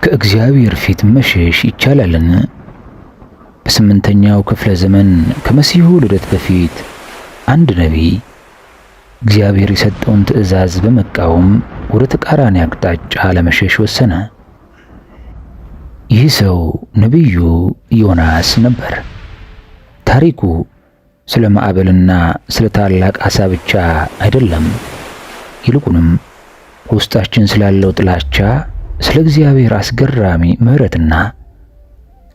ከእግዚአብሔር ፊት መሸሽ ይቻላልን? በስምንተኛው ክፍለ ዘመን ከመሲሁ ልደት በፊት አንድ ነቢይ እግዚአብሔር የሰጠውን ትእዛዝ በመቃወም ወደ ተቃራኒ አቅጣጫ ለመሸሽ ወሰነ። ይህ ሰው ነቢዩ ዮናስ ነበር። ታሪኩ ስለ ማዕበልና ስለ ታላቅ ዓሣ ብቻ አይደለም። ይልቁንም በውስጣችን ስላለው ጥላቻ፣ ስለ እግዚአብሔር አስገራሚ ምሕረትና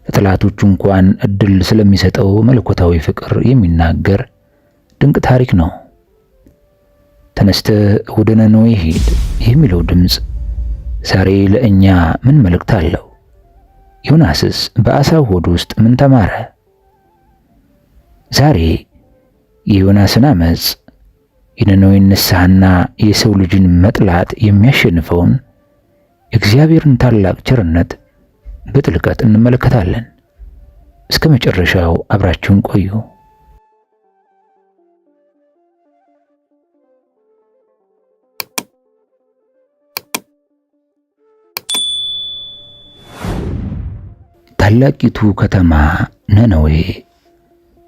ለጠላቶቹ እንኳን እድል ስለሚሰጠው መለኮታዊ ፍቅር የሚናገር ድንቅ ታሪክ ነው። ተነስተህ ወደ ነነዌ ሂድ የሚለው ድምፅ ዛሬ ለእኛ ምን መልእክት አለው? ዮናስስ በዓሣው ሆድ ውስጥ ምን ተማረ? ዛሬ የዮናስን ዓመፅ፣ የነነዌን ንስሐና የሰው ልጅን መጥላት የሚያሸንፈውን የእግዚአብሔርን ታላቅ ቸርነት በጥልቀት እንመለከታለን። እስከ መጨረሻው አብራችሁን ቆዩ። ታላቂቱ ከተማ ነነዌ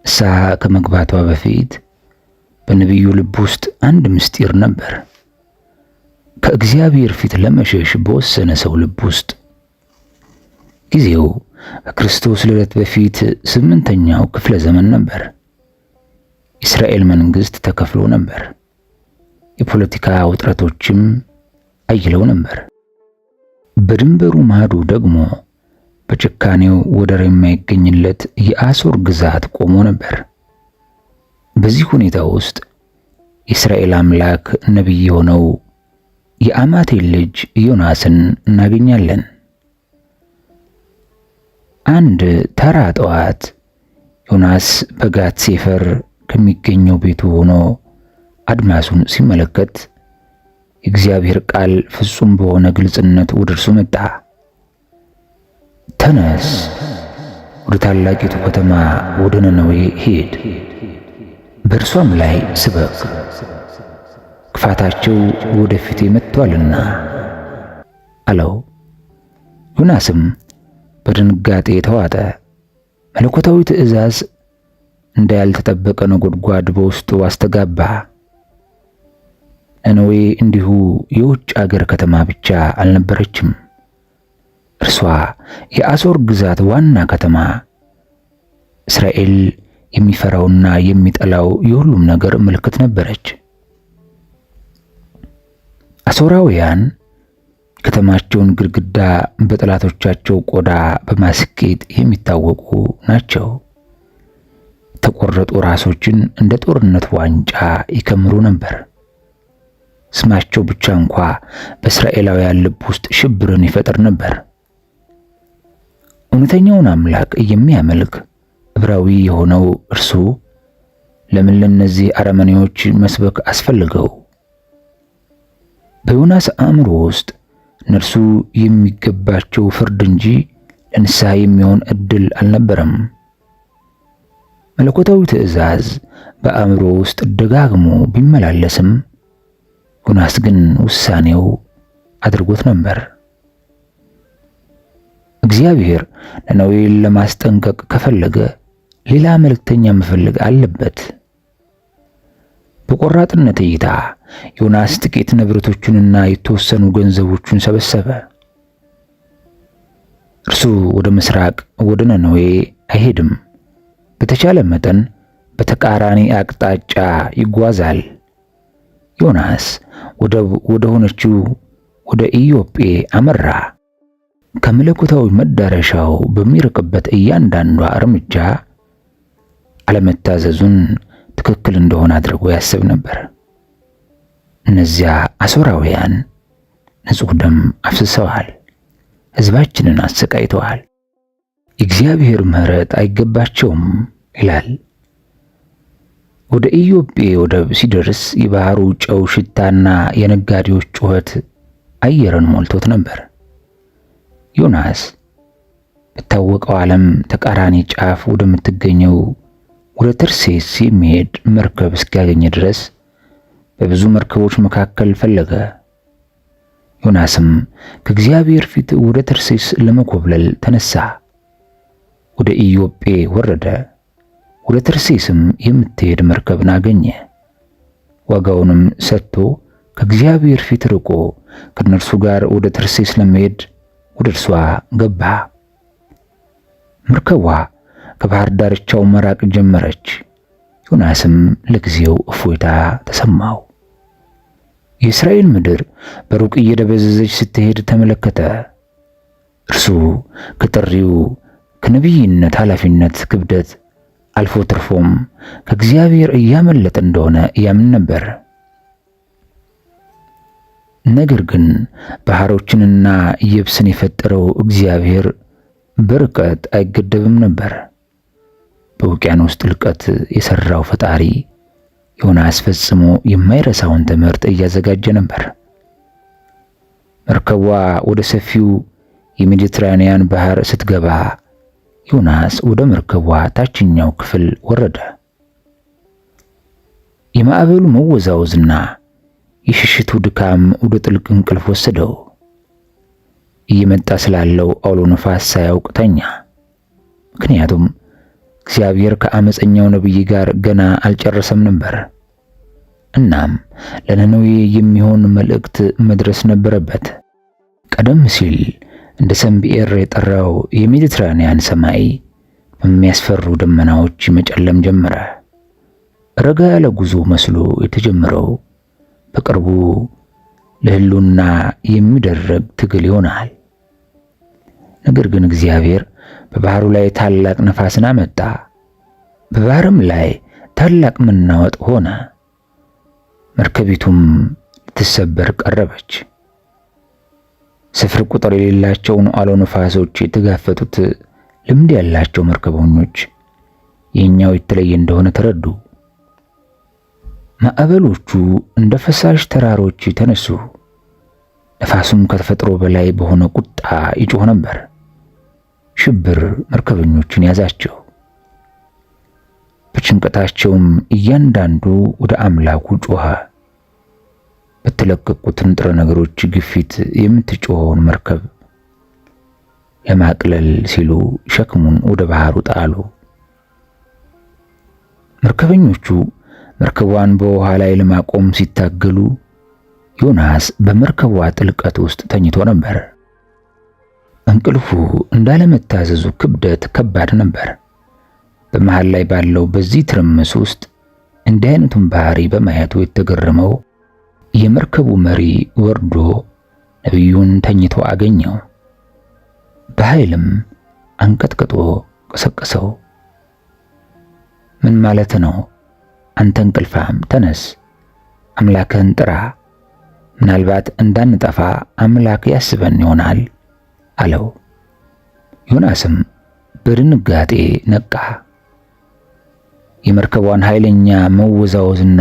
ንስሐ ከመግባቷ በፊት በነቢዩ ልብ ውስጥ አንድ ምስጢር ነበር። ከእግዚአብሔር ፊት ለመሸሽ በወሰነ ሰው ልብ ውስጥ። ጊዜው ከክርስቶስ ልደት በፊት 8ኛው ክፍለ ዘመን ነበር። የእስራኤል መንግስት ተከፍሎ ነበር። የፖለቲካ ውጥረቶችም አይለው ነበር። በድንበሩ ማዶ ደግሞ በጭካኔው ወደር የማይገኝለት የአሦር ግዛት ቆሞ ነበር። በዚህ ሁኔታ ውስጥ የእስራኤል አምላክ ነቢይ የሆነው የአማቴል ልጅ ዮናስን እናገኛለን። አንድ ተራ ጠዋት ዮናስ በጋት ሴፈር ከሚገኘው ቤቱ ሆኖ አድማሱን ሲመለከት የእግዚአብሔር ቃል ፍጹም በሆነ ግልጽነት ወደ እርሱ መጣ። ተነስ፣ ወደ ታላቂቱ ከተማ ወደ ነነዌ ሂድ፣ በእርሷም ላይ ስበክ፣ ክፋታቸው ወደፊት መጥቷልና አለው። ዮናስም በድንጋጤ ተዋጠ። መለኮታዊ ትእዛዝ እንደ ያልተጠበቀ ነጎድጓድ በውስጡ አስተጋባ። ነነዌ እንዲሁ የውጭ አገር ከተማ ብቻ አልነበረችም። እርሷ የአሦር ግዛት ዋና ከተማ፣ እስራኤል የሚፈራውና የሚጠላው የሁሉም ነገር ምልክት ነበረች። አሦራውያን ከተማቸውን ግድግዳ በጠላቶቻቸው ቆዳ በማስጌጥ የሚታወቁ ናቸው። የተቆረጡ ራሶችን እንደ ጦርነት ዋንጫ ይከምሩ ነበር። ስማቸው ብቻ እንኳ በእስራኤላውያን ልብ ውስጥ ሽብርን ይፈጥር ነበር። እውነተኛውን አምላክ የሚያመልክ ዕብራዊ የሆነው እርሱ ለምን ለእነዚህ አረመኔዎች መስበክ አስፈልገው? በዮናስ አእምሮ ውስጥ እነርሱ የሚገባቸው ፍርድ እንጂ ለንስሐ የሚሆን ዕድል አልነበረም። መለኮታዊ ትእዛዝ በአእምሮ ውስጥ ደጋግሞ ቢመላለስም ዮናስ ግን ውሳኔው አድርጎት ነበር። እግዚአብሔር ነነዌን ለማስጠንቀቅ ከፈለገ ሌላ መልእክተኛ መፈለግ አለበት። በቆራጥነት እይታ ዮናስ ጥቂት ንብረቶቹንና የተወሰኑ ገንዘቦቹን ሰበሰበ። እርሱ ወደ ምስራቅ ወደ ነነዌ አይሄድም። በተቻለ መጠን በተቃራኒ አቅጣጫ ይጓዛል። ዮናስ ወደ ሆነችው ወደ ኢዮጴ አመራ። ከመለኮታዊ መዳረሻው በሚርቅበት እያንዳንዷ እርምጃ አለመታዘዙን ትክክል እንደሆነ አድርጎ ያስብ ነበር። እነዚያ አሦራውያን ንጹሕ ደም አፍስሰዋል፣ ሕዝባችንን አሰቃይተዋል፣ የእግዚአብሔር ምሕረት አይገባቸውም ይላል። ወደ ኢዮጴ ወደብ ሲደርስ የባህሩ ጨው ሽታና የነጋዴዎች ጩኸት አየርን ሞልቶት ነበር። ዮናስ በታወቀው ዓለም ተቃራኒ ጫፍ ወደምትገኘው ወደ ተርሴስ የሚሄድ መርከብ እስኪያገኝ ድረስ በብዙ መርከቦች መካከል ፈለገ። ዮናስም ከእግዚአብሔር ፊት ወደ ተርሴስ ለመኮብለል ተነሳ። ወደ ኢዮጴ ወረደ። ወደ ተርሴስም የምትሄድ መርከብን አገኘ። ዋጋውንም ሰጥቶ ከእግዚአብሔር ፊት ርቆ ከነርሱ ጋር ወደ ተርሴስ ለመሄድ ወደ እርሷ ገባ። መርከቧ ከባህር ዳርቻው መራቅ ጀመረች። ዮናስም ለጊዜው እፎይታ ተሰማው። የእስራኤል ምድር በሩቅ እየደበዘዘች ስትሄድ ተመለከተ። እርሱ ከጥሪው ከነቢይነት ኃላፊነት ክብደት አልፎ ተርፎም ከእግዚአብሔር እያመለጠ እንደሆነ ያምን ነበር። ነገር ግን ባህሮችንና የብስን የፈጠረው እግዚአብሔር በርቀት አይገደብም ነበር። በውቅያኖስ ጥልቀት የሰራው ፈጣሪ ዮናስ ፈጽሞ የማይረሳውን ትምህርት እያዘጋጀ ነበር። መርከቧ ወደ ሰፊው የሜዲትራኒያን ባህር ስትገባ ዮናስ ወደ መርከቧ ታችኛው ክፍል ወረደ። የማዕበሉ መወዛወዝና የሽሽቱ ድካም ወደ ጥልቅ እንቅልፍ ወሰደው። እየመጣ ስላለው አውሎ ነፋስ ሳያውቅ ተኛ። ምክንያቱም እግዚአብሔር ከአመፀኛው ነቢይ ጋር ገና አልጨረሰም ነበር። እናም ለነነዌ የሚሆን መልእክት መድረስ ነበረበት። ቀደም ሲል እንደ ሰንቢኤር የጠራው የሜዲትራኒያን ሰማይ በሚያስፈሩ ደመናዎች መጨለም ጀመረ። ረጋ ያለ ጉዞ መስሎ የተጀመረው በቅርቡ ለሕልውና የሚደረግ ትግል ይሆናል። ነገር ግን እግዚአብሔር በባህሩ ላይ ታላቅ ነፋስን አመጣ። በባህርም ላይ ታላቅ መናወጥ ሆነ። መርከቢቱም ልትሰበር ቀረበች። ስፍር ቁጥር የሌላቸውን አውሎ ነፋሶች የተጋፈጡት ልምድ ያላቸው መርከበኞች የኛው የተለየ እንደሆነ ተረዱ። ማዕበሎቹ እንደ ፈሳሽ ተራሮች ተነሱ። ነፋሱም ከተፈጥሮ በላይ በሆነ ቁጣ ይጮህ ነበር። ሽብር መርከበኞችን ያዛቸው። በጭንቀታቸውም እያንዳንዱ ወደ አምላኩ ጮኸ። በተለቀቁት ንጥረ ነገሮች ግፊት የምትጮኸውን መርከብ ለማቅለል ሲሉ ሸክሙን ወደ ባህሩ ጣሉ። መርከበኞቹ መርከቧን በውሃ ላይ ለማቆም ሲታገሉ ዮናስ በመርከቧ ጥልቀት ውስጥ ተኝቶ ነበር። እንቅልፉ እንዳለመታዘዙ ክብደት ከባድ ነበር። በመሃል ላይ ባለው በዚህ ትርምስ ውስጥ እንዲህ አይነቱን ባህሪ በማየቱ የተገረመው የመርከቡ መሪ ወርዶ ነቢዩን ተኝቶ አገኘው። በኃይልም አንቀጥቅጦ ቀሰቀሰው። ምን ማለት ነው? አንተ እንቅልፋም ተነስ፣ አምላክህን ጥራ፣ ምናልባት እንዳንጠፋ አምላክ ያስበን ይሆናል አለው። ዮናስም በድንጋጤ ነቃ። የመርከቧን ኃይለኛ መወዛወዝና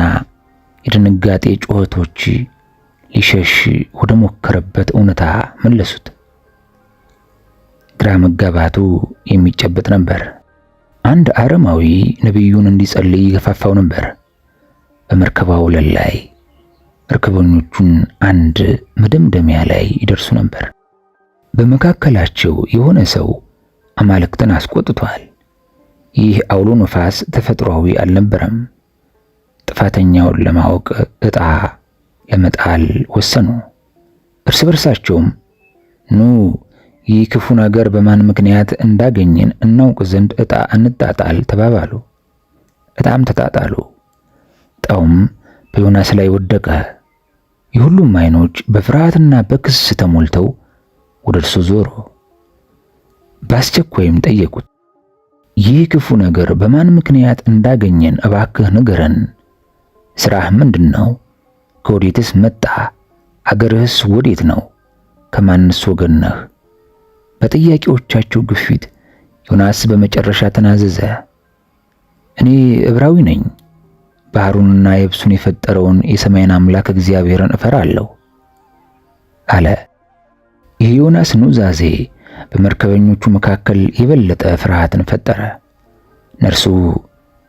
የድንጋጤ ጩኸቶች ሊሸሽ ወደ ሞከረበት እውነታ መለሱት። ግራ መጋባቱ የሚጨበጥ ነበር። አንድ አረማዊ ነቢዩን እንዲጸልይ ይገፋፋው ነበር። በመርከቧ ወለል ላይ መርከበኞቹን አንድ መደምደሚያ ላይ ይደርሱ ነበር። በመካከላቸው የሆነ ሰው አማልክትን አስቆጥቷል። ይህ አውሎ ነፋስ ተፈጥሯዊ አልነበረም። ጥፋተኛውን ለማወቅ ዕጣ ለመጣል ወሰኑ። እርስ በርሳቸውም ኑ ይህ ክፉ ነገር በማን ምክንያት እንዳገኘን እናውቅ ዘንድ ዕጣ እንጣጣል ተባባሉ። ዕጣም ተጣጣሉ። ዕጣውም በዮናስ ላይ ወደቀ። የሁሉም ዓይኖች በፍርሃትና በክስ ተሞልተው ወደ እርሱ ዞሩ። በአስቸኳይም ጠየቁት፣ ይህ ክፉ ነገር በማን ምክንያት እንዳገኘን እባክህ ንገረን። ሥራህ ምንድን ነው? ከወዴትስ መጣ? አገርህስ ወዴት ነው? ከማንስ ወገን ነህ? በጥያቄዎቻቸው ግፊት ዮናስ በመጨረሻ ተናዘዘ። እኔ ዕብራዊ ነኝ። ባህሩንና የብሱን የፈጠረውን የሰማይን አምላክ እግዚአብሔርን እፈራለሁ አለ። የዮናስ ኑዛዜ በመርከበኞቹ መካከል የበለጠ ፍርሃትን ፈጠረ። እነርሱ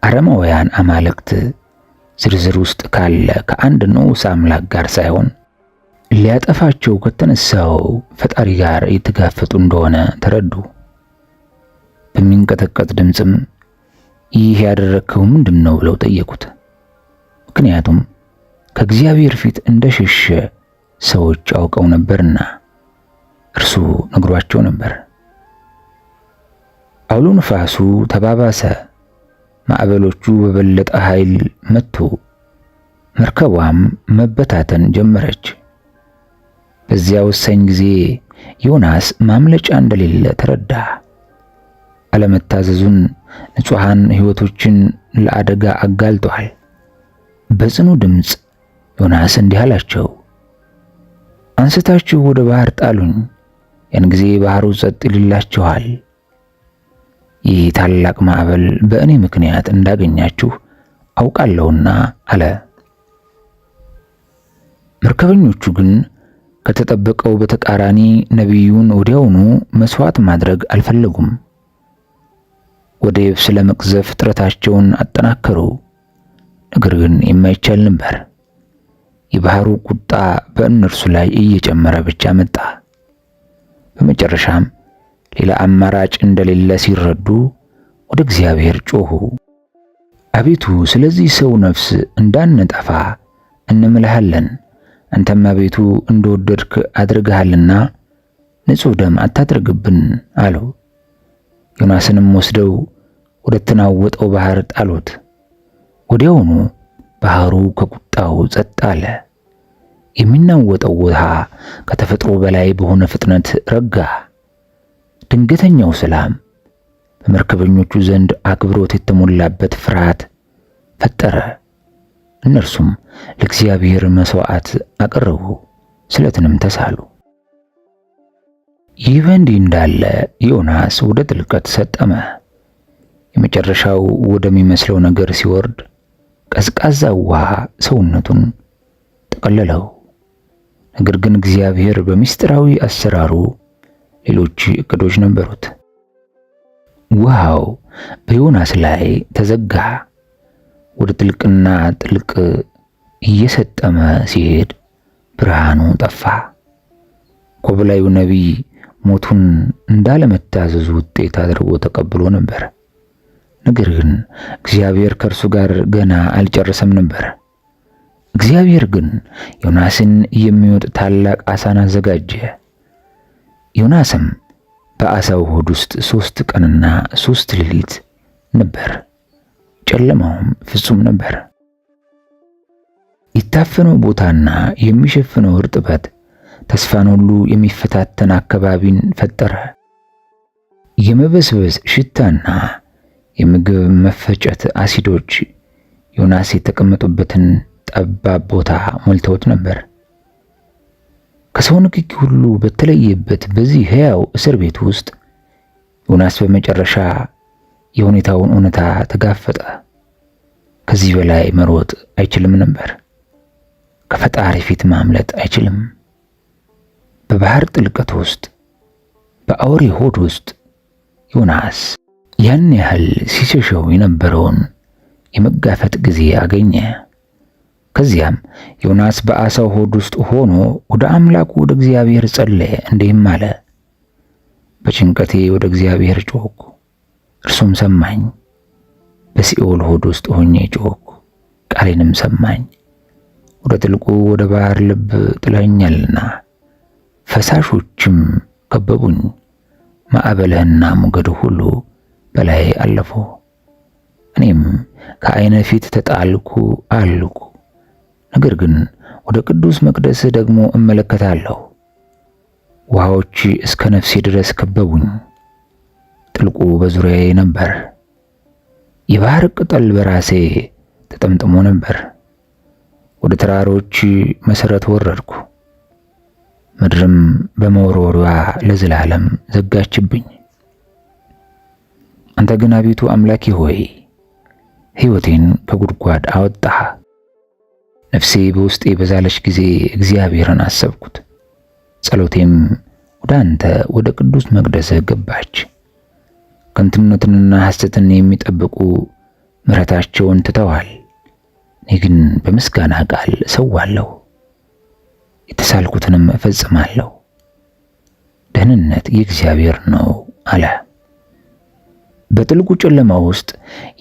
አረማውያን አማልክት ዝርዝር ውስጥ ካለ ከአንድ ንዑስ አምላክ ጋር ሳይሆን ሊያጠፋቸው ከተነሳው ፈጣሪ ጋር የተጋፈጡ እንደሆነ ተረዱ። በሚንቀጠቀጥ ድምፅም ይህ ያደረግከው ምንድነው ብለው ጠየቁት። ምክንያቱም ከእግዚአብሔር ፊት እንደሸሸ ሰዎች አውቀው ነበርና እርሱ ነግሯቸው ነበር። አውሎ ነፋሱ ተባባሰ። ማዕበሎቹ በበለጠ ኃይል መቱ። መርከቧም መበታተን ጀመረች። በዚያ ወሳኝ ጊዜ ዮናስ ማምለጫ እንደሌለ ተረዳ። አለመታዘዙን ንጹሃን ሕይወቶችን ለአደጋ አጋልጧል። በጽኑ ድምፅ ዮናስ እንዲህ አላቸው፣ አንስታችሁ ወደ ባህር ጣሉኝ፣ ያን ጊዜ ባህሩ ጸጥ ይልላችኋል። ይህ ታላቅ ማዕበል በእኔ ምክንያት እንዳገኛችሁ አውቃለሁና አለ። መርከበኞቹ ግን ከተጠበቀው በተቃራኒ ነቢዩን ወዲያውኑ መስዋዕት ማድረግ አልፈለጉም። ወደ የብስ ለመቅዘፍ ጥረታቸውን አጠናከሩ። ነገር ግን የማይቻል ነበር። የባህሩ ቁጣ በእነርሱ ላይ እየጨመረ ብቻ መጣ። በመጨረሻም ሌላ አማራጭ እንደሌለ ሲረዱ ወደ እግዚአብሔር ጮኹ። አቤቱ ስለዚህ ሰው ነፍስ እንዳንጠፋ እንምልሃለን። አንተም አቤቱ እንደወደድክ አድርገሃልና ንጹሕ ደም አታድርግብን አለው። ዮናስንም ወስደው ወደ ተናወጠው ባህር ጣሉት። ወዲያውኑ ባህሩ ከቁጣው ጸጥ አለ። የሚናወጠው ውሃ ከተፈጥሮ በላይ በሆነ ፍጥነት ረጋ። ድንገተኛው ሰላም በመርከበኞቹ ዘንድ አክብሮት የተሞላበት ፍርሃት ፈጠረ። እነርሱም ለእግዚአብሔር መስዋዕት አቀረቡ፣ ስለትንም ተሳሉ። ይህ በእንዲህ እንዳለ ዮናስ ወደ ጥልቀት ሰጠመ። የመጨረሻው ወደሚመስለው ነገር ሲወርድ ቀዝቃዛ ውሃ ሰውነቱን ጠቀለለው። ነገር ግን እግዚአብሔር በምስጢራዊ አሰራሩ ሌሎች እቅዶች ነበሩት። ውሃው በዮናስ ላይ ተዘጋ። ወደ ጥልቅና ጥልቅ እየሰጠመ ሲሄድ ብርሃኑ ጠፋ። ኮብላዩ ነቢይ ሞቱን እንዳለመታዘዙ ውጤት አድርጎ ተቀብሎ ነበር። ነገር ግን እግዚአብሔር ከእርሱ ጋር ገና አልጨረሰም ነበር። እግዚአብሔር ግን ዮናስን የሚወጥ ታላቅ ዓሣን አዘጋጀ። ዮናስም በዓሣው ሆድ ውስጥ 3 ቀንና 3 ሌሊት ነበር። ጨለማውም ፍጹም ነበር። የታፈነው ቦታና የሚሸፍነው እርጥበት ተስፋን ሁሉ የሚፈታተን አካባቢን ፈጠረ። የመበስበስ ሽታና የምግብ መፈጨት አሲዶች ዮናስ የተቀመጡበትን ጠባብ ቦታ ሞልተውት ነበር። ከሰው ንክኪ ሁሉ በተለየበት በዚህ ሕያው እስር ቤት ውስጥ ዮናስ በመጨረሻ የሁኔታውን እውነታ ተጋፈጠ። ከዚህ በላይ መሮጥ አይችልም ነበር። ከፈጣሪ ፊት ማምለጥ አይችልም። በባህር ጥልቀት ውስጥ በአውሬ ሆድ ውስጥ ዮናስ ያን ያህል ሲሸሸው የነበረውን የመጋፈጥ ጊዜ አገኘ። ከዚያም ዮናስ በዓሣው ሆድ ውስጥ ሆኖ ወደ አምላኩ ወደ እግዚአብሔር ጸለየ፣ እንዲህም አለ፣ በጭንቀቴ ወደ እግዚአብሔር ጮኽኩ፣ እርሱም ሰማኝ። በሲኦል ሆድ ውስጥ ሆኜ ጮኽኩ፣ ቃሌንም ሰማኝ። ወደ ጥልቁ ወደ ባህር ልብ ጥለኸኛልና ፈሳሾችም ከበቡኝ። ማዕበልህና ሞገዱ ሁሉ በላይ አለፉ። እኔም ከዓይነ ፊት ተጣልኩ አልኩ። ነገር ግን ወደ ቅዱስ መቅደስ ደግሞ እመለከታለሁ። ውሃዎች እስከ ነፍሴ ድረስ ከበቡኝ። ጥልቁ በዙሪያዬ ነበር። የባህር ቅጠል በራሴ ተጠምጥሞ ነበር። ወደ ተራሮች መሰረት ወረድኩ። ምድርም በመወርወሯ ለዘላለም ዘጋችብኝ። አንተ ግን አቤቱ አምላኬ ሆይ ሕይወቴን ከጉድጓድ አወጣህ። ነፍሴ በውስጤ በዛለች ጊዜ እግዚአብሔርን አሰብኩት። ጸሎቴም ወደ አንተ ወደ ቅዱስ መቅደስህ ገባች። ከንቱነትንና ሐሰትን የሚጠብቁ ምሕረታቸውን ትተዋል። እኔ ግን በምስጋና ቃል እሰዋለሁ። የተሳልኩትንም እፈጽማለሁ። ደህንነት የእግዚአብሔር ነው አለ። በጥልቁ ጨለማ ውስጥ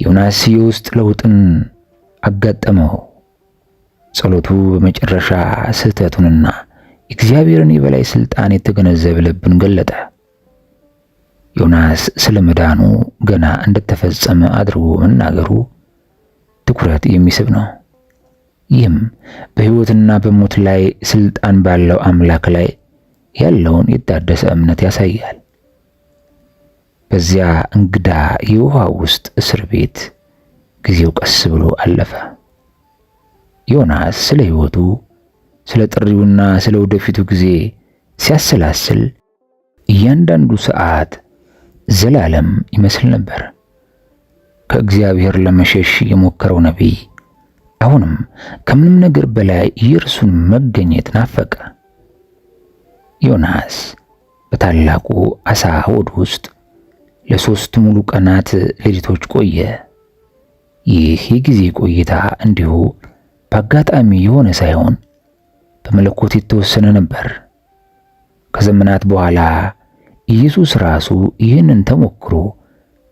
ዮናስ የውስጥ ለውጥን አጋጠመው። ጸሎቱ በመጨረሻ ስህተቱንና እግዚአብሔርን የበላይ ስልጣን የተገነዘበ ልብን ገለጠ። ዮናስ ስለ መዳኑ ገና እንደተፈጸመ አድርጎ መናገሩ ትኩረት የሚስብ ነው። ይህም በሕይወትና በሞት ላይ ስልጣን ባለው አምላክ ላይ ያለውን የታደሰ እምነት ያሳያል። በዚያ እንግዳ የውሃ ውስጥ እስር ቤት ጊዜው ቀስ ብሎ አለፈ። ዮናስ ስለ ሕይወቱ፣ ስለ ጥሪውና ስለ ወደፊቱ ጊዜ ሲያሰላስል እያንዳንዱ ሰዓት ዘላለም ይመስል ነበር። ከእግዚአብሔር ለመሸሽ የሞከረው ነቢይ አሁንም ከምንም ነገር በላይ የእርሱን መገኘት ናፈቀ። ዮናስ በታላቁ ዓሣ ሆድ ውስጥ ለ3 ሙሉ ቀናት ሌሊቶች ቆየ። ይህ የጊዜ ቆይታ እንዲሁ በአጋጣሚ የሆነ ሳይሆን በመለኮት የተወሰነ ነበር። ከዘመናት በኋላ ኢየሱስ ራሱ ይህንን ተሞክሮ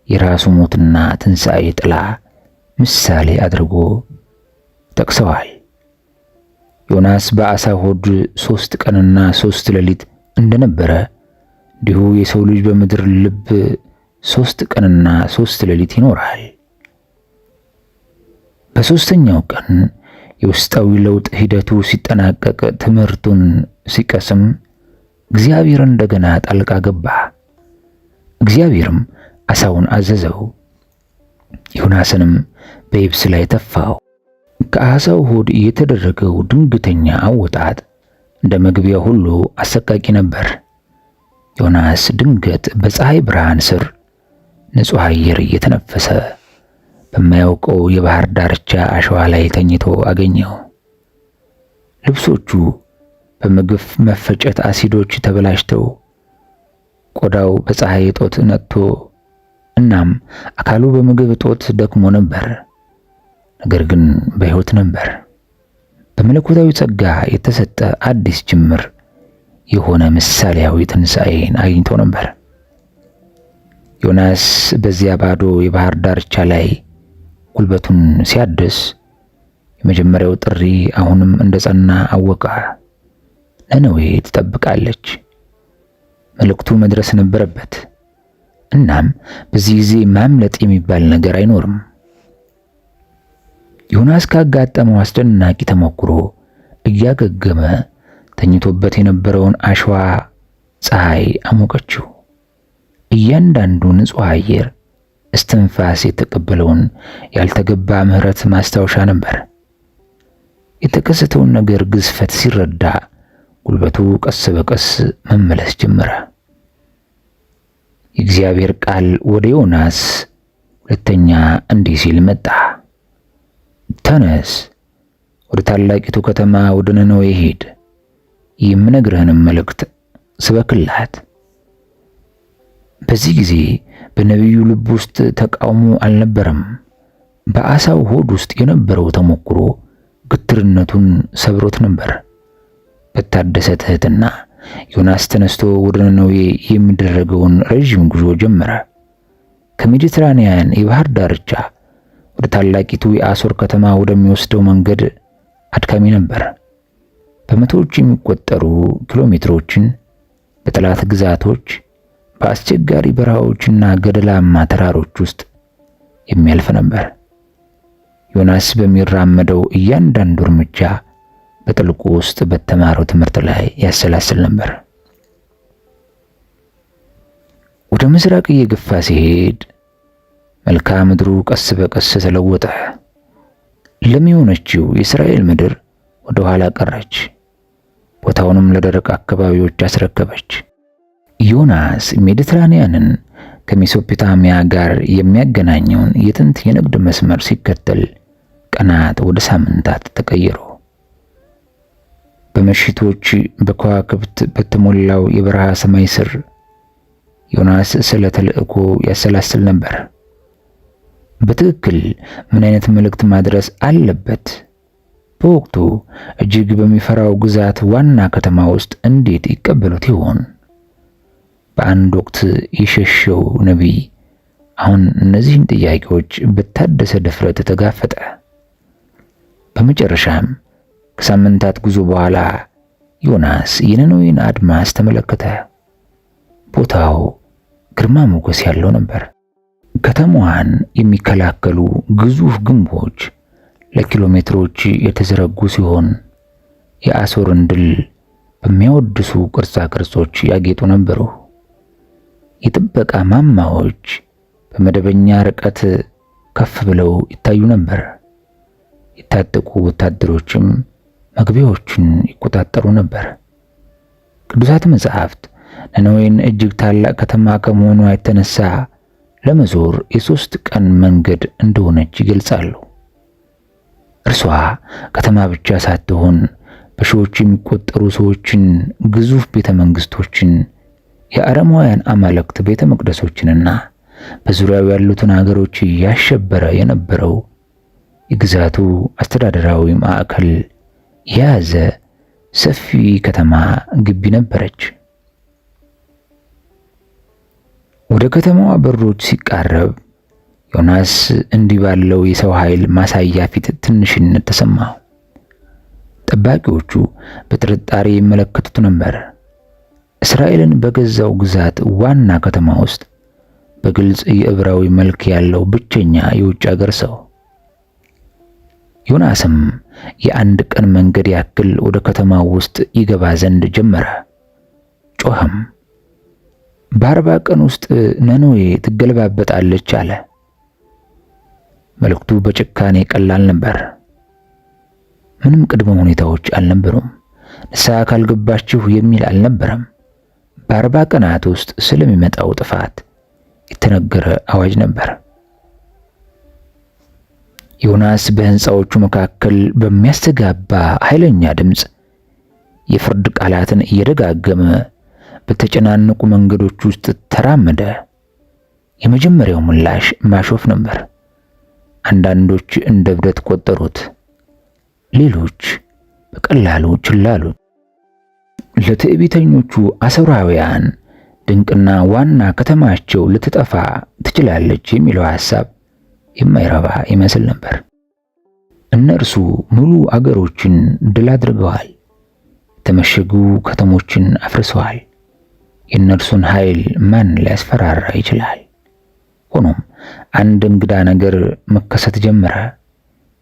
የራሱ ሞትና ትንሣኤ ጥላ ምሳሌ አድርጎ ጠቅሰዋል። ዮናስ በዓሣ ሆድ 3 ቀንና 3 ሌሊት እንደነበረ እንዲሁ የሰው ልጅ በምድር ልብ 3 ቀንና 3 ሌሊት ይኖራል። በሦስተኛው ቀን የውስጣዊ ለውጥ ሂደቱ ሲጠናቀቅ ትምህርቱን ሲቀስም እግዚአብሔር እንደገና ጣልቃ ገባ። እግዚአብሔርም ዓሣውን አዘዘው፣ ዮናስንም በየብስ ላይ ተፋው። ከዓሣው ሆድ የተደረገው ድንገተኛ አወጣጥ እንደ መግቢያ ሁሉ አሰቃቂ ነበር። ዮናስ ድንገት በፀሐይ ብርሃን ስር ንጹሕ አየር እየተነፈሰ በማያውቀው የባህር ዳርቻ አሸዋ ላይ ተኝቶ አገኘው። ልብሶቹ በምግብ መፈጨት አሲዶች ተበላሽተው፣ ቆዳው በፀሐይ እጦት ነጥቶ፣ እናም አካሉ በምግብ እጦት ደክሞ ነበር። ነገር ግን በሕይወት ነበር። በመለኮታዊ ጸጋ የተሰጠ አዲስ ጅምር የሆነ ምሳሌያዊ ትንሣኤን አግኝቶ ነበር። ዮናስ በዚያ ባዶ የባህር ዳርቻ ላይ ጉልበቱን ሲያድስ የመጀመሪያው ጥሪ አሁንም እንደጸና አወቀ። ነነዌ ትጠብቃለች። መልእክቱ መድረስ ነበረበት። እናም በዚህ ጊዜ ማምለጥ የሚባል ነገር አይኖርም። ዮናስ ካጋጠመው አስደናቂ ተሞክሮ እያገገመ ተኝቶበት የነበረውን አሸዋ ፀሐይ አሞቀችው። እያንዳንዱ ንጹሕ አየር እስትንፋስ የተቀበለውን ያልተገባ ምሕረት ማስታወሻ ነበር። የተከሰተውን ነገር ግዝፈት ሲረዳ ጉልበቱ ቀስ በቀስ መመለስ ጀመረ። የእግዚአብሔር ቃል ወደ ዮናስ ሁለተኛ እንዲህ ሲል መጣ። ተነስ፣ ወደ ታላቂቱ ከተማ ወደ ነነዌ ሂድ፣ የምነግርህንም መልእክት ስበክላት። በዚህ ጊዜ በነቢዩ ልብ ውስጥ ተቃውሞ አልነበረም። በዓሣው ሆድ ውስጥ የነበረው ተሞክሮ ግትርነቱን ሰብሮት ነበር። በታደሰ ትሕትና ዮናስ ተነስቶ ወደ ነነዌ የሚደረገውን ረዥም ጉዞ ጀመረ። ከሜዲትራንያን የባህር ዳርቻ ወደ ታላቂቱ የአሦር ከተማ ወደሚወስደው መንገድ አድካሚ ነበር። በመቶዎች የሚቆጠሩ ኪሎሜትሮችን በጠላት ግዛቶች፣ በአስቸጋሪ በረሃዎችና ገደላማ ተራሮች ውስጥ የሚያልፍ ነበር። ዮናስ በሚራመደው እያንዳንዱ እርምጃ በጥልቁ ውስጥ በተማረው ትምህርት ላይ ያሰላስል ነበር። ወደ ምስራቅ እየገፋ ሲሄድ መልክዓ ምድሩ ቀስ በቀስ ተለወጠ። ለም የሆነችው የእስራኤል ምድር ወደ ኋላ ቀረች፣ ቦታውንም ለደረቅ አካባቢዎች አስረከበች። ዮናስ ሜዲትራንያንን ከሜሶፖታሚያ ጋር የሚያገናኘውን የጥንት የንግድ መስመር ሲከተል ቀናት ወደ ሳምንታት ተቀየሩ። በምሽቶች በከዋክብት በተሞላው የበረሃ ሰማይ ስር ዮናስ ስለ ተልእኮ ያሰላስል ነበር። በትክክል ምን አይነት መልእክት ማድረስ አለበት? በወቅቱ እጅግ በሚፈራው ግዛት ዋና ከተማ ውስጥ እንዴት ይቀበሉት ይሆን? በአንድ ወቅት የሸሸው ነቢይ አሁን እነዚህን ጥያቄዎች በታደሰ ድፍረት ተጋፈጠ። በመጨረሻም ከሳምንታት ጉዞ በኋላ ዮናስ የነነዌን አድማስ ተመለከተ። ቦታው ግርማ ሞገስ ያለው ነበር። ከተማዋን የሚከላከሉ ግዙፍ ግንቦች ለኪሎ ሜትሮች የተዘረጉ ሲሆን የአሦርን ድል በሚያወድሱ ቅርጻ ቅርጾች ያጌጡ ነበሩ። የጥበቃ ማማዎች በመደበኛ ርቀት ከፍ ብለው ይታዩ ነበር። የታጠቁ ወታደሮችም መግቢያዎችን ይቆጣጠሩ ነበር። ቅዱሳት መጻሕፍት ነነዌን እጅግ ታላቅ ከተማ ከመሆኗ የተነሳ ለመዞር የ3 ቀን መንገድ እንደሆነች ይገልጻሉ። እርሷ ከተማ ብቻ ሳትሆን በሺዎች የሚቆጠሩ ሰዎችን፣ ግዙፍ ቤተ መንግስቶችን፣ የአረማውያን አማልክት ቤተ መቅደሶችንና በዙሪያው ያሉትን ሀገሮች ያሸበረ የነበረው የግዛቱ አስተዳደራዊ ማዕከል የያዘ ሰፊ ከተማ ግቢ ነበረች። ወደ ከተማዋ በሮች ሲቃረብ ዮናስ እንዲህ ባለው የሰው ኃይል ማሳያ ፊት ትንሽነት ተሰማው። ጠባቂዎቹ በጥርጣሬ ይመለከቱት ነበር። እስራኤልን በገዛው ግዛት ዋና ከተማ ውስጥ በግልጽ የዕብራዊ መልክ ያለው ብቸኛ የውጭ አገር ሰው። ዮናስም የአንድ ቀን መንገድ ያክል ወደ ከተማው ውስጥ ይገባ ዘንድ ጀመረ። ጮኸም፣ በ40 ቀን ውስጥ ነነዌ ትገለባበጣለች አለ። መልእክቱ በጭካኔ ቀላል ነበር። ምንም ቅድመ ሁኔታዎች አልነበሩም። ንስሐ ካልገባችሁ የሚል አልነበረም። በ40 ቀናት ውስጥ ስለሚመጣው ጥፋት የተነገረ አዋጅ ነበር። ዮናስ በሕንፃዎቹ መካከል በሚያስተጋባ ኃይለኛ ድምፅ የፍርድ ቃላትን እየደጋገመ በተጨናነቁ መንገዶች ውስጥ ተራመደ። የመጀመሪያው ምላሽ ማሾፍ ነበር። አንዳንዶች እንደ እብደት ቆጠሩት፣ ሌሎች በቀላሉ ችላ አሉት። ለትዕቢተኞቹ አሦራውያን ድንቅና ዋና ከተማቸው ልትጠፋ ትችላለች የሚለው ሐሳብ የማይረባ ይመስል ነበር። እነርሱ ሙሉ አገሮችን ድል አድርገዋል፣ የተመሸጉ ከተሞችን አፍርሰዋል። የእነርሱን ኃይል ማን ሊያስፈራራ ይችላል? ሆኖም አንድ እንግዳ ነገር መከሰት ጀመረ።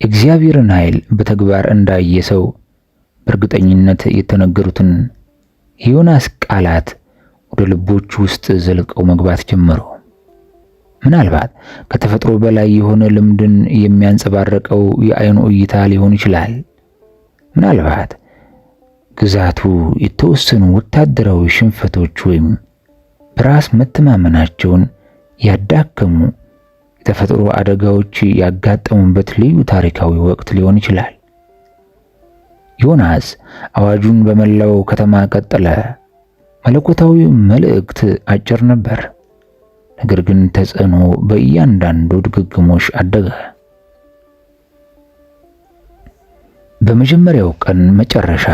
እግዚአብሔርን ኃይል በተግባር እንዳየ ሰው በእርግጠኝነት የተነገሩትን የዮናስ ቃላት ወደ ልቦች ውስጥ ዘልቀው መግባት ጀመሩ። ምናልባት ከተፈጥሮ በላይ የሆነ ልምድን የሚያንጸባርቀው የዓይኑ እይታ ሊሆን ይችላል። ምናልባት ግዛቱ የተወሰኑ ወታደራዊ ሽንፈቶች ወይም በራስ መተማመናቸውን ያዳከሙ የተፈጥሮ አደጋዎች ያጋጠሙበት ልዩ ታሪካዊ ወቅት ሊሆን ይችላል። ዮናስ አዋጁን በመላው ከተማ ቀጠለ። መለኮታዊ መልእክት አጭር ነበር፣ ነገር ግን ተጽዕኖ በእያንዳንዱ ድግግሞሽ አደገ። በመጀመሪያው ቀን መጨረሻ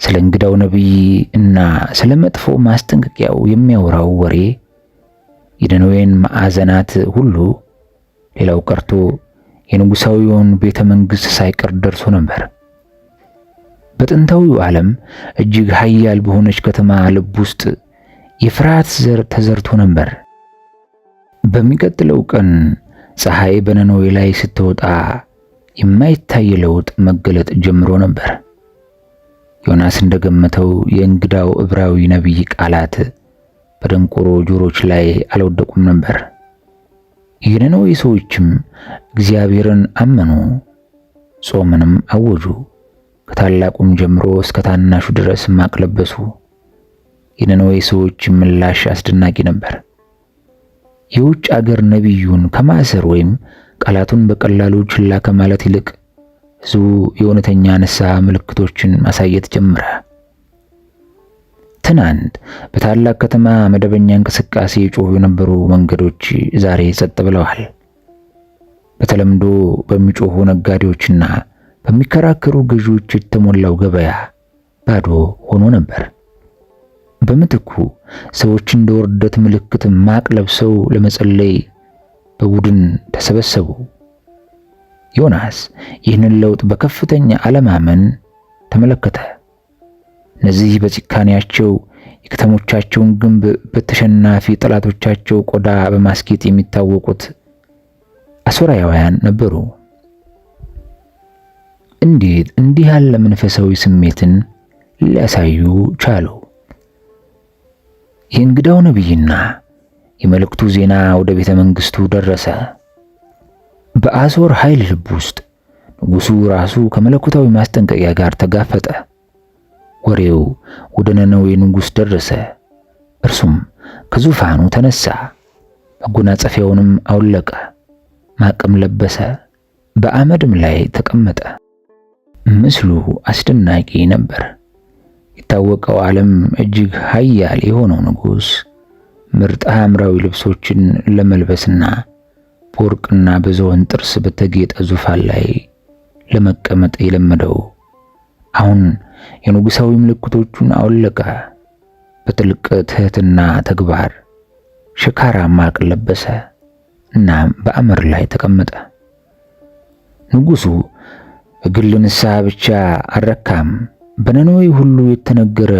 ስለ እንግዳው ነቢይ እና ስለ መጥፎ ማስጠንቀቂያው የሚያወራው ወሬ የነነዌን ማዕዘናት ሁሉ፣ ሌላው ቀርቶ የንጉሳዊውን ቤተ መንግሥት ሳይቀር ደርሶ ነበር። በጥንታዊው ዓለም እጅግ ኃያል በሆነች ከተማ ልብ ውስጥ የፍርሃት ዘር ተዘርቶ ነበር። በሚቀጥለው ቀን ፀሐይ በነነዌ ላይ ስትወጣ የማይታይ ለውጥ መገለጥ ጀምሮ ነበር። ዮናስ እንደገመተው የእንግዳው ዕብራዊ ነቢይ ቃላት በደንቆሮ ጆሮች ላይ አልወደቁም ነበር። የነነዌ ሰዎችም እግዚአብሔርን አመኑ፣ ጾምንም አወጁ። ከታላቁም ጀምሮ እስከ ታናሹ ድረስ ማቅ ለበሱ። የነነዌ ሰዎች ምላሽ አስደናቂ ነበር። የውጭ አገር ነቢዩን ከማሰር ወይም ቃላቱን በቀላሉ ችላ ከማለት ይልቅ ሕዝቡ የእውነተኛ ንስሐ ምልክቶችን ማሳየት ጀመረ። ትናንት በታላቅ ከተማ መደበኛ እንቅስቃሴ ጮሁ የነበሩ መንገዶች ዛሬ ጸጥ ብለዋል። በተለምዶ በሚጮሁ ነጋዴዎችና በሚከራከሩ ገዢዎች የተሞላው ገበያ ባዶ ሆኖ ነበር። በምትኩ ሰዎች እንደ ውርደት ምልክት ማቅ ለብሰው ለመጸለይ በቡድን ተሰበሰቡ። ዮናስ ይህንን ለውጥ በከፍተኛ አለማመን ተመለከተ። እነዚህ በጭካኔያቸው የከተሞቻቸውን ግንብ በተሸናፊ ጠላቶቻቸው ቆዳ በማስጌጥ የሚታወቁት አሦራውያን ነበሩ። እንዴት እንዲህ ያለ መንፈሳዊ ስሜትን ሊያሳዩ ቻሉ? የእንግዳው ነቢይና የመልእክቱ ዜና ወደ ቤተ መንግስቱ ደረሰ። በአሦር ኃይል ልብ ውስጥ ንጉሡ ራሱ ከመለኮታዊ ማስጠንቀቂያ ጋር ተጋፈጠ። ወሬው ወደ ነነዌ ንጉሥ ደረሰ። እርሱም ከዙፋኑ ተነሳ፣ መጎናጸፊያውንም አውለቀ፣ ማቅም ለበሰ፣ በአመድም ላይ ተቀመጠ። ምስሉ አስደናቂ ነበር። የታወቀው ዓለም እጅግ ኃያል የሆነው ንጉሥ ምርጥ ሐምራዊ ልብሶችን ለመልበስና በወርቅና በዝሆን ጥርስ በተጌጠ ዙፋን ላይ ለመቀመጥ የለመደው አሁን የንጉሣዊ ምልክቶቹን አወለቀ። በጥልቅ ትሕትና ተግባር ሸካራ ማቅ ለበሰ እና በአመድ ላይ ተቀመጠ። ንጉሡ በግል ንስሐ ብቻ አልረካም። በነነዌ ሁሉ የተነገረ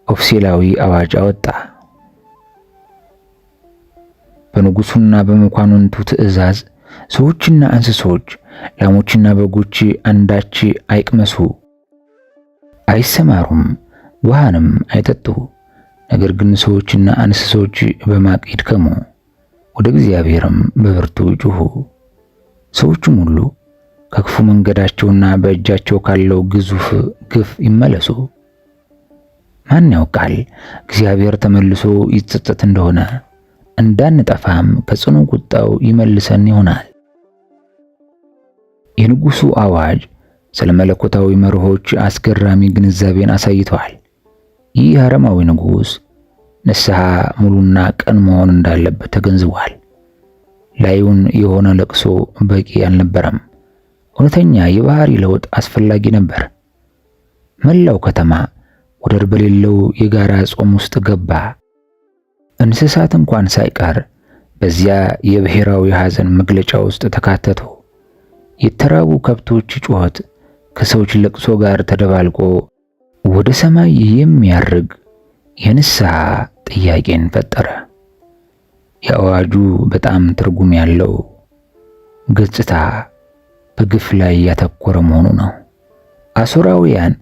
ኦፊሴላዊ አዋጅ አወጣ። በንጉሡና በመኳንንቱ ትእዛዝ ሰዎችና እንስሶች፣ ላሞችና በጎች አንዳች አይቅመሱ፣ አይሰማሩም፣ ውሃንም አይጠጡ። ነገር ግን ሰዎችና እንስሶች በማቅ ይድከሙ፣ ወደ እግዚአብሔርም በብርቱ ይጩኹ። ሰዎችም ሁሉ ከክፉ መንገዳቸውና በእጃቸው ካለው ግዙፍ ግፍ ይመለሱ። ማን ያውቃል እግዚአብሔር ተመልሶ ይጸጸት እንደሆነ እንዳንጠፋም ከጽኑ ቁጣው ይመልሰን ይሆናል። የንጉሡ አዋጅ ስለ መለኮታዊ መርሆች አስገራሚ ግንዛቤን አሳይቷል። ይህ አረማዊ ንጉሥ ንስሐ ሙሉና ቀን መሆን እንዳለበት ተገንዝቧል። ላዩን የሆነ ለቅሶ በቂ አልነበረም። እውነተኛ የባህሪ ለውጥ አስፈላጊ ነበር። መላው ከተማ ወደር በሌለው የጋራ ጾም ውስጥ ገባ። እንስሳት እንኳን ሳይቀር በዚያ የብሔራዊ ሐዘን መግለጫ ውስጥ ተካተቱ። የተራቡ ከብቶች ጩኸት ከሰዎች ለቅሶ ጋር ተደባልቆ ወደ ሰማይ የሚያርግ የንስሐ ጥያቄን ፈጠረ። የአዋጁ በጣም ትርጉም ያለው ገጽታ በግፍ ላይ ያተኮረ መሆኑ ነው። አሦራውያን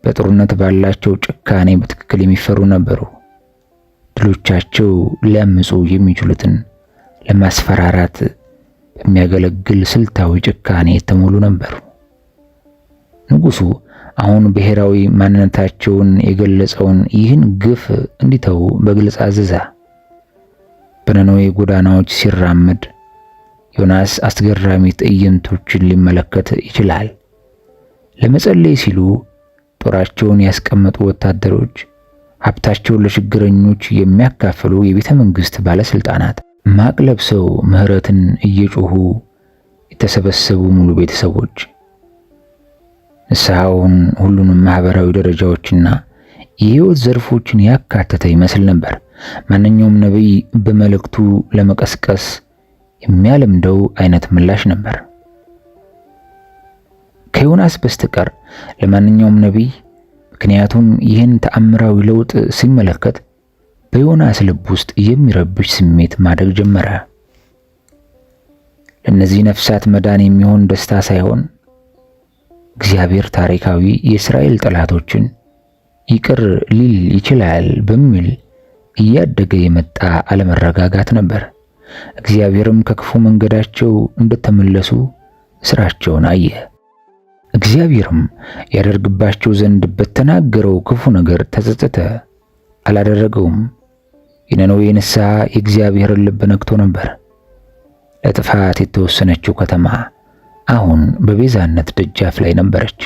በጦርነት ባላቸው ጭካኔ በትክክል የሚፈሩ ነበሩ። ድሎቻቸው ሊያምፁ የሚችሉትን ለማስፈራራት በሚያገለግል ስልታዊ ጭካኔ የተሞሉ ነበሩ። ንጉሡ አሁን ብሔራዊ ማንነታቸውን የገለጸውን ይህን ግፍ እንዲተው በግልጽ አዘዘ። በነነዌ ጎዳናዎች ሲራመድ ዮናስ አስገራሚ ትዕይንቶችን ሊመለከት ይችላል። ለመጸለይ ሲሉ ጦራቸውን ያስቀመጡ ወታደሮች፣ ሀብታቸውን ለችግረኞች የሚያካፍሉ የቤተ መንግሥት ባለስልጣናት፣ ማቅ ለብሰው ምሕረትን እየጮሁ የተሰበሰቡ ሙሉ ቤተሰቦች። ንስሐውን ሁሉንም ማህበራዊ ደረጃዎችና የሕይወት ዘርፎችን ያካተተ ይመስል ነበር። ማንኛውም ነቢይ በመልእክቱ ለመቀስቀስ የሚያለምደው አይነት ምላሽ ነበር። ከዮናስ በስተቀር ለማንኛውም ነቢይ፣ ምክንያቱም ይህን ተአምራዊ ለውጥ ሲመለከት በዮናስ ልብ ውስጥ የሚረብሽ ስሜት ማደግ ጀመረ። ለእነዚህ ነፍሳት መዳን የሚሆን ደስታ ሳይሆን እግዚአብሔር ታሪካዊ የእስራኤል ጠላቶችን ይቅር ሊል ይችላል በሚል እያደገ የመጣ አለመረጋጋት ነበር። እግዚአብሔርም ከክፉ መንገዳቸው እንደተመለሱ ስራቸውን አየ። እግዚአብሔርም ያደርግባቸው ዘንድ በተናገረው ክፉ ነገር ተጸጸተ፣ አላደረገውም። የነነዌ ንስሐ የእግዚአብሔርን ልብ ነክቶ ነበር። ለጥፋት የተወሰነችው ከተማ አሁን በቤዛነት ደጃፍ ላይ ነበረች።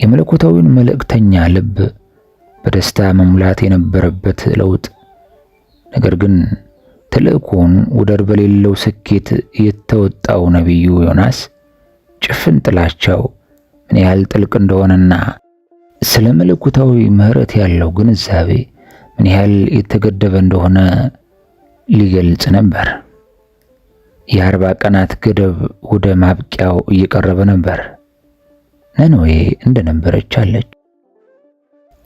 የመለኮታዊን መልእክተኛ ልብ በደስታ መሙላት የነበረበት ለውጥ። ነገር ግን ተልእኮውን ወደር በሌለው ስኬት የተወጣው ነቢዩ ዮናስ ጭፍን ጥላቻው ምን ያህል ጥልቅ እንደሆነና ስለ መለኮታዊ ምሕረት ያለው ግንዛቤ ምን ያህል የተገደበ እንደሆነ ሊገልጽ ነበር። የ40 ቀናት ገደብ ወደ ማብቂያው እየቀረበ ነበር። ነነዌ እንደነበረች አለች።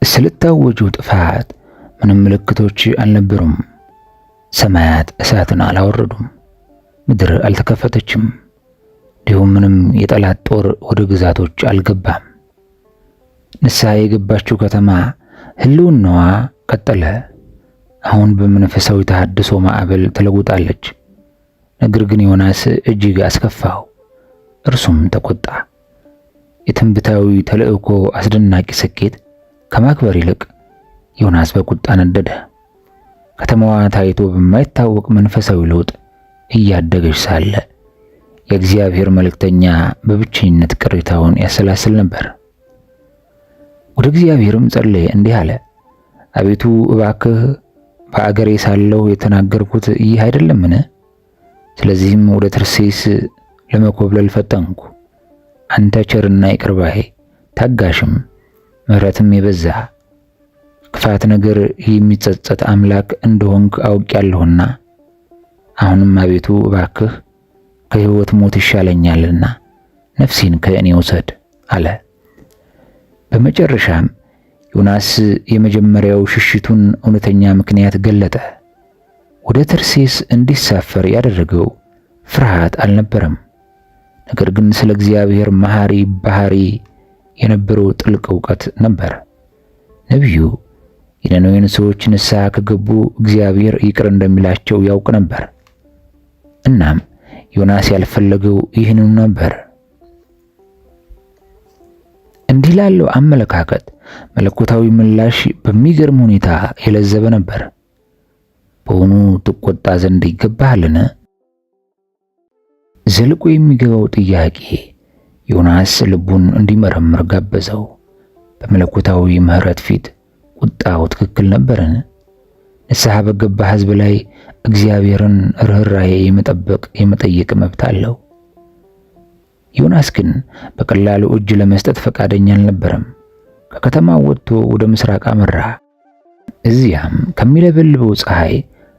ስለታወጀው ጥፋት ምንም ምልክቶች አልነበሩም። ሰማያት እሳትን አላወረዱም፣ ምድር አልተከፈተችም፣ እንዲሁም ምንም የጠላት ጦር ወደ ግዛቶች አልገባም። ንስሐ የገባችው ከተማ ሕልውናዋ ቀጠለ። አሁን በመንፈሳዊ ተሐድሶ ማዕበል ተለውጣለች። ነገር ግን ዮናስ እጅግ አስከፋው፣ እርሱም ተቆጣ። የትንቢታዊ ተልእኮ አስደናቂ ስኬት ከማክበር ይልቅ ዮናስ በቁጣ ነደደ። ከተማዋ ታይቶ በማይታወቅ መንፈሳዊ ለውጥ እያደገች ሳለ የእግዚአብሔር መልእክተኛ በብቸኝነት ቅሬታውን ያሰላስል ነበር። ወደ እግዚአብሔርም ጸለየ፣ እንዲህ አለ: አቤቱ እባክህ በአገሬ ሳለሁ የተናገርኩት ይህ አይደለምን? ስለዚህም ወደ ተርሴስ ለመኮብለል ፈጠንኩ። አንተ ቸርና ይቅር ባይ ታጋሽም ምሕረትም የበዛ ክፋት ነገር የሚጸጸት አምላክ እንደሆንክ አውቄያለሁና አሁንም አቤቱ እባክህ ከሕይወት ሞት ይሻለኛልና ነፍሴን ከእኔ ውሰድ አለ። በመጨረሻም ዮናስ የመጀመሪያው ሽሽቱን እውነተኛ ምክንያት ገለጠ። ወደ ተርሴስ እንዲሳፈር ያደረገው ፍርሃት አልነበረም፣ ነገር ግን ስለ እግዚአብሔር መሐሪ ባህሪ የነበረው ጥልቅ ዕውቀት ነበር። ነቢዩ የነነዌን ሰዎች ንስሐ ከገቡ እግዚአብሔር ይቅር እንደሚላቸው ያውቅ ነበር። እናም ዮናስ ያልፈለገው ይህንኑ ነበር። እንዲህ ላለው አመለካከት መለኮታዊ ምላሽ በሚገርም ሁኔታ የለዘበ ነበር። በውኑ ትቆጣ ዘንድ ይገባሃልን? ዘልቆ የሚገባው ጥያቄ ዮናስ ልቡን እንዲመረምር ጋበዘው። በመለኮታዊ ምሕረት ፊት ቁጣው ትክክል ነበርን? ንስሐ በገባ ሕዝብ ላይ እግዚአብሔርን ርኅራኄ የመጠየቅ መብት አለው። ዮናስ ግን በቀላሉ እጅ ለመስጠት ፈቃደኛ አልነበረም። ከከተማው ወጥቶ ወደ ምስራቅ አመራ። እዚያም ከሚለበልበው ፀሐይ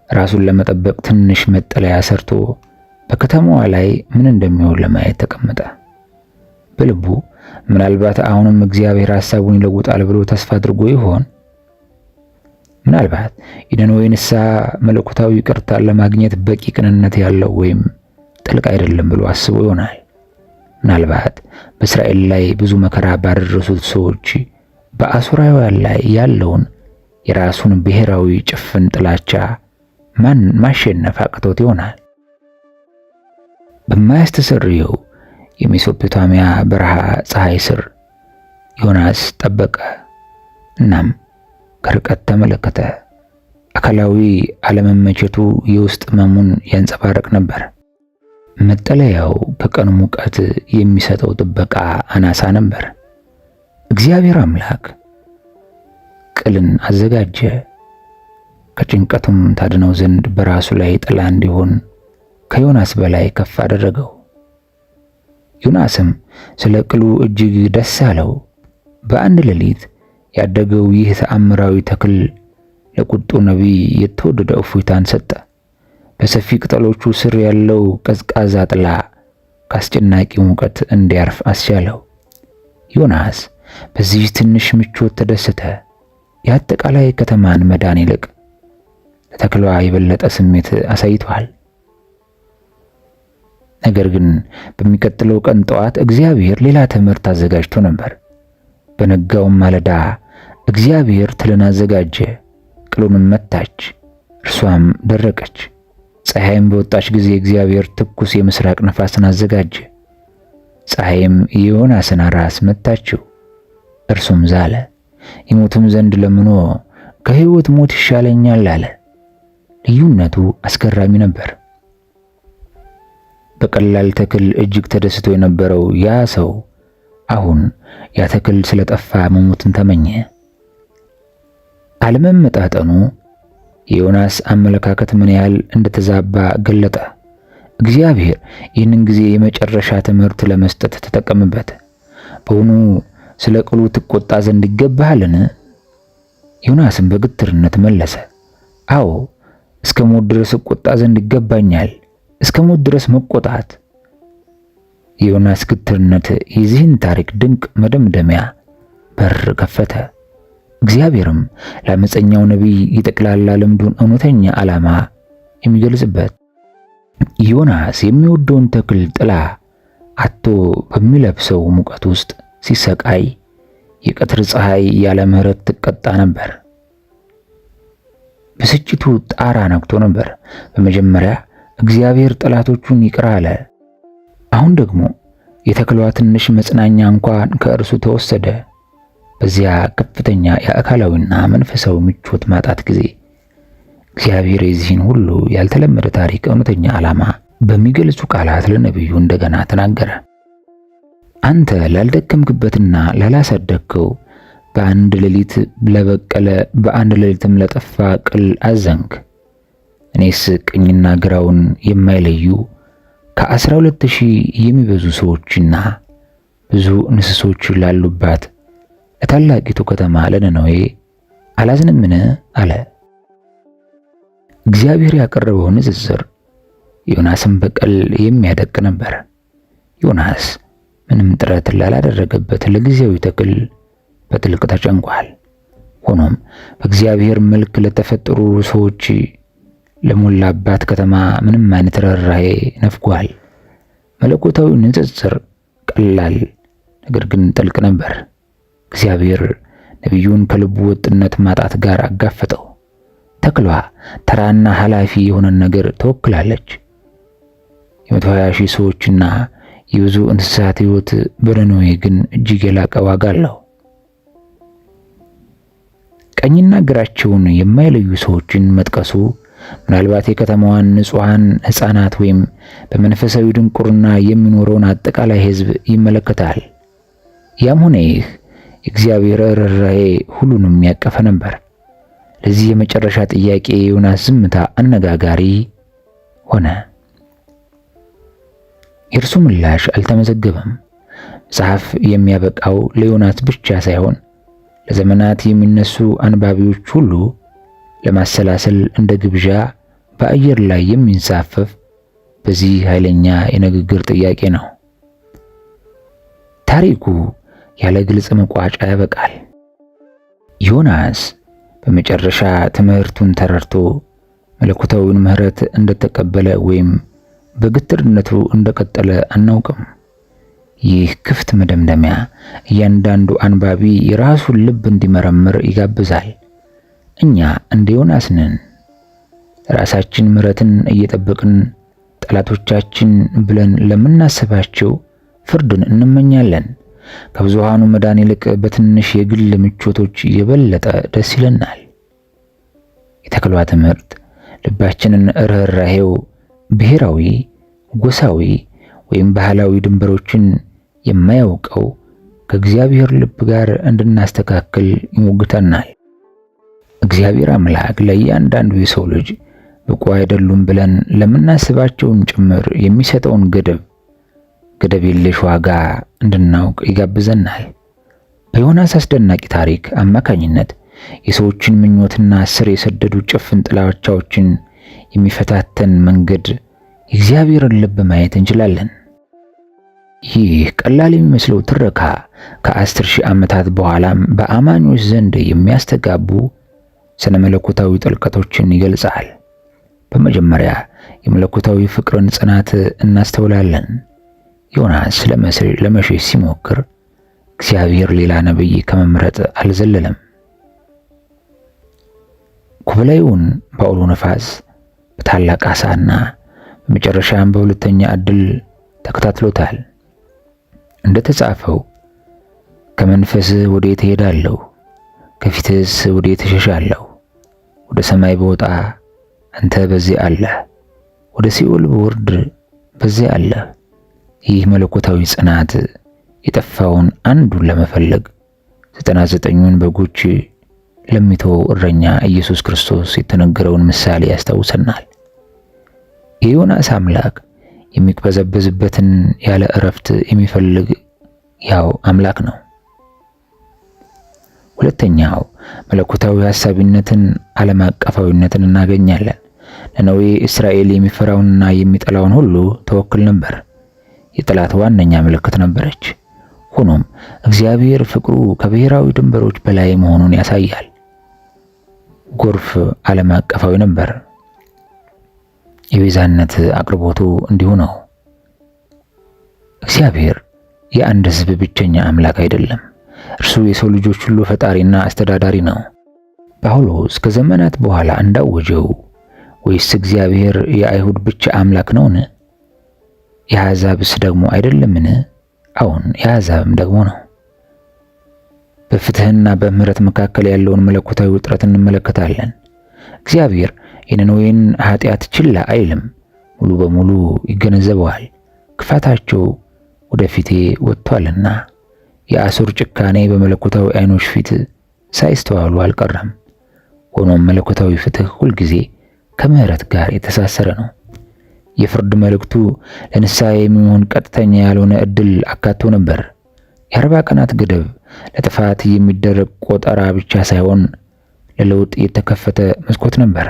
ራሱን ለመጠበቅ ትንሽ መጠለያ ሰርቶ በከተማዋ ላይ ምን እንደሚሆን ለማየት ተቀመጠ። በልቡ ምናልባት አሁንም እግዚአብሔር ሐሳቡን ይለውጣል ብሎ ተስፋ አድርጎ ይሆን? ምናልባት የነነዌ ንስሐ መለኮታዊ ይቅርታን ለማግኘት በቂ ቅንነት ያለው ወይም ጥልቅ አይደለም ብሎ አስቦ ይሆናል። ምናልባት በእስራኤል ላይ ብዙ መከራ ባደረሱት ሰዎች በአሦራውያን ላይ ያለውን የራሱን ብሔራዊ ጭፍን ጥላቻ ማሸነፍ አቅቶት ይሆናል። በማያስተሰርየው የሜሶፖታሚያ በረሃ ፀሐይ ስር ዮናስ ጠበቀ። እናም ከርቀት ተመለከተ። አካላዊ አለመመቸቱ የውስጥ ሕመሙን ያንጸባርቅ ነበር። መጠለያው ከቀኑ ሙቀት የሚሰጠው ጥበቃ አናሳ ነበር። እግዚአብሔር አምላክ ቅልን አዘጋጀ። ከጭንቀቱም ታድነው ዘንድ በራሱ ላይ ጥላ እንዲሆን ከዮናስ በላይ ከፍ አደረገው። ዮናስም ስለ ቅሉ እጅግ ደስ አለው። በአንድ ሌሊት ያደገው ይህ ተአምራዊ ተክል ለቁጡ ነቢይ የተወደደ እፎይታን ሰጠ። በሰፊ ቅጠሎቹ ስር ያለው ቀዝቃዛ ጥላ ከአስጨናቂው ሙቀት እንዲያርፍ አስቻለው። ዮናስ በዚህ ትንሽ ምቾት ተደሰተ። የአጠቃላይ ከተማን መዳን ይልቅ ለተክሏ የበለጠ ስሜት አሳይቷል። ነገር ግን በሚቀጥለው ቀን ጠዋት እግዚአብሔር ሌላ ትምህርት አዘጋጅቶ ነበር። በነጋውም ማለዳ እግዚአብሔር ትልን አዘጋጀ፣ ቅሉንም መታች፣ እርሷም ደረቀች። ፀሐይም በወጣች ጊዜ እግዚአብሔር ትኩስ የምስራቅ ነፋስን አዘጋጀ። ፀሐይም የዮናስን ራስ መታችው፣ እርሱም ዛለ። ይሞትም ዘንድ ለምኖ ከሕይወት ሞት ይሻለኛል አለ። ልዩነቱ አስገራሚ ነበር። በቀላል ተክል እጅግ ተደስቶ የነበረው ያ ሰው አሁን ያ ተክል ስለጠፋ መሞትን ተመኘ። አለመመጣጠኑ የዮናስ አመለካከት ምን ያህል እንደተዛባ ገለጠ። እግዚአብሔር ይህንን ጊዜ የመጨረሻ ትምህርት ለመስጠት ተጠቀምበት። በውኑ ስለ ቅሉ ትቆጣ ዘንድ ይገባሃልን? ዮናስም በግትርነት መለሰ፣ አዎ እስከ ሞት ድረስ እቆጣ ዘንድ ይገባኛል። እስከ ሞት ድረስ መቆጣት። የዮናስ ግትርነት የዚህን ታሪክ ድንቅ መደምደሚያ በር ከፈተ። እግዚአብሔርም ለአመፀኛው ነቢይ የጠቅላላ ልምዱን እውነተኛ ዓላማ የሚገልጽበት። ዮናስ የሚወደውን ተክል ጥላ አጥቶ በሚለብሰው ሙቀት ውስጥ ሲሰቃይ የቀትር ፀሐይ ያለ ምሕረት ትቀጣ ነበር። ብስጭቱ ጣራ ነክቶ ነበር። በመጀመሪያ እግዚአብሔር ጠላቶቹን ይቅር አለ። አሁን ደግሞ የተክሏ ትንሽ መጽናኛ እንኳን ከእርሱ ተወሰደ። በዚያ ከፍተኛ የአካላዊና መንፈሳዊ ምቾት ማጣት ጊዜ እግዚአብሔር የዚህን ሁሉ ያልተለመደ ታሪክ እውነተኛ ዓላማ በሚገልጹ ቃላት ለነቢዩ እንደገና ተናገረ። አንተ ላልደከምክበትና ላላሳደግከው በአንድ ሌሊት ለበቀለ በአንድ ሌሊትም ለጠፋ ቅል አዘንክ። እኔስ ቀኝና ግራውን የማይለዩ ከ12,000 የሚበዙ ሰዎችና ብዙ እንስሶች ላሉባት ለታላቂቱ ከተማ ለነነዌ አላዝንምን? አለ። እግዚአብሔር ያቀረበው ንጽጽር ዮናስን በቀል የሚያደቅ ነበር። ዮናስ ምንም ጥረት ላላደረገበት ለጊዜያዊ ተክል በጥልቅ ተጨንቋል። ሆኖም በእግዚአብሔር መልክ ለተፈጠሩ ሰዎች ለሞላባት ከተማ ምንም አይነት ርኅራኄ ነፍጓል። መለኮታዊ ንጽጽር ቀላል ነገር ግን ጥልቅ ነበር። እግዚአብሔር ነቢዩን ከልቡ ወጥነት ማጣት ጋር አጋፈጠው። ተክሏ ተራና ኃላፊ የሆነን ነገር ተወክላለች። የ120,000 ሰዎችና የብዙ እንስሳት ሕይወት በነነዌ ግን እጅግ የላቀ ዋጋ አለው። ቀኝና ግራቸውን የማይለዩ ሰዎችን መጥቀሱ ምናልባት የከተማዋን ንጹሐን ሕፃናት ወይም በመንፈሳዊ ድንቁርና የሚኖረውን አጠቃላይ ሕዝብ ይመለከታል። ያም ሆነ ይህ የእግዚአብሔር ርኅራኄ ሁሉንም ያቀፈ ነበር። ለዚህ የመጨረሻ ጥያቄ የዮናስ ዝምታ አነጋጋሪ ሆነ። የእርሱ ምላሽ አልተመዘገበም። መጽሐፍ የሚያበቃው ለዮናስ ብቻ ሳይሆን ለዘመናት የሚነሱ አንባቢዎች ሁሉ ለማሰላሰል እንደ ግብዣ በአየር ላይ የሚንሳፈፍ በዚህ ኃይለኛ የንግግር ጥያቄ ነው። ታሪኩ ያለ ግልጽ መቋጫ ያበቃል። ዮናስ በመጨረሻ ትምህርቱን ተረድቶ መለኮታዊውን ምሕረት እንደተቀበለ ወይም በግትርነቱ እንደቀጠለ አናውቅም። ይህ ክፍት መደምደሚያ እያንዳንዱ አንባቢ የራሱን ልብ እንዲመረምር ይጋብዛል። እኛ እንደ ዮናስ ነን። ራሳችን ምሕረትን እየጠበቅን ጠላቶቻችን ብለን ለምናስባቸው ፍርድን እንመኛለን። ከብዙሃኑ መዳን ይልቅ በትንሽ የግል ምቾቶች የበለጠ ደስ ይለናል። የተክሏ ትምህርት ልባችንን ርኅራኄው ብሔራዊ፣ ጎሳዊ ወይም ባህላዊ ድንበሮችን የማያውቀው ከእግዚአብሔር ልብ ጋር እንድናስተካክል ይሞግተናል። እግዚአብሔር አምላክ ለእያንዳንዱ የሰው ልጅ ብቁ አይደሉም ብለን ለምናስባቸውን ጭምር የሚሰጠውን ገደብ የለሽ ዋጋ እንድናውቅ ይጋብዘናል። በዮናስ አስደናቂ ታሪክ አማካኝነት የሰዎችን ምኞትና ስር የሰደዱ ጭፍን ጥላቻዎችን የሚፈታተን መንገድ የእግዚአብሔርን ልብ ማየት እንችላለን። ይህ ቀላል የሚመስለው ትረካ ከ10,000 ዓመታት በኋላም በአማኞች ዘንድ የሚያስተጋቡ ስነ መለኮታዊ ጥልቀቶችን ይገልጻል። በመጀመሪያ የመለኮታዊ ፍቅርን ጽናት እናስተውላለን። ዮናስ ለመሸሽ ሲሞክር እግዚአብሔር ሌላ ነቢይ ከመምረጥ አልዘለለም። ኩብላዩን በአውሎ ነፋስ፣ በታላቅ ዓሣና በመጨረሻም በሁለተኛ ዕድል ተከታትሎታል። እንደተጻፈው ከመንፈስህ ወዴት እሄዳለሁ? ከፊትህስ ወዴት እሸሻለሁ? ወደ ሰማይ ብወጣ አንተ በዚያ አለህ፣ ወደ ሲኦል ብወርድ በዚያ አለህ። ይህ መለኮታዊ ጽናት የጠፋውን አንዱን ለመፈለግ 99ኙን በጎች ለሚተወው እረኛ ኢየሱስ ክርስቶስ የተነገረውን ምሳሌ ያስታውሰናል። የዮናስ አምላክ የሚቅበዘበዝበትን ያለ እረፍት የሚፈልግ ያው አምላክ ነው። ሁለተኛው መለኮታዊ ሐሳቢነትን፣ ዓለም አቀፋዊነትን እናገኛለን። ነነዌ እስራኤል የሚፈራውንና የሚጠላውን ሁሉ ተወክል ነበር። የጠላት ዋነኛ ምልክት ነበረች። ሆኖም እግዚአብሔር ፍቅሩ ከብሔራዊ ድንበሮች በላይ መሆኑን ያሳያል። ጎርፍ ዓለም አቀፋዊ ነበር። የቤዛነት አቅርቦቱ እንዲሁ ነው። እግዚአብሔር የአንድ ሕዝብ ብቸኛ አምላክ አይደለም። እርሱ የሰው ልጆች ሁሉ ፈጣሪና አስተዳዳሪ ነው። ጳውሎስ ከዘመናት በኋላ እንዳወጀው ወይስ እግዚአብሔር የአይሁድ ብቻ አምላክ ነውን? የአሕዛብስ ደግሞ አይደለምን? አዎን የአሕዛብም ደግሞ ነው። በፍትህና በምህረት መካከል ያለውን መለኮታዊ ውጥረት እንመለከታለን። እግዚአብሔር የነነዌን ኃጢአት ችላ አይልም፣ ሙሉ በሙሉ ይገነዘበዋል። ክፋታቸው ወደፊቴ ወጥቷልና የአሦር ጭካኔ በመለኮታዊ ዓይኖች ፊት ሳይስተዋሉ አልቀረም። ሆኖም መለኮታዊ ፍትህ ሁልጊዜ ከምህረት ጋር የተሳሰረ ነው። የፍርድ መልእክቱ ለንስሐ የሚሆን ቀጥተኛ ያልሆነ ዕድል አካቶ ነበር። የ40 ቀናት ገደብ ለጥፋት የሚደረግ ቆጠራ ብቻ ሳይሆን ለለውጥ የተከፈተ መስኮት ነበር።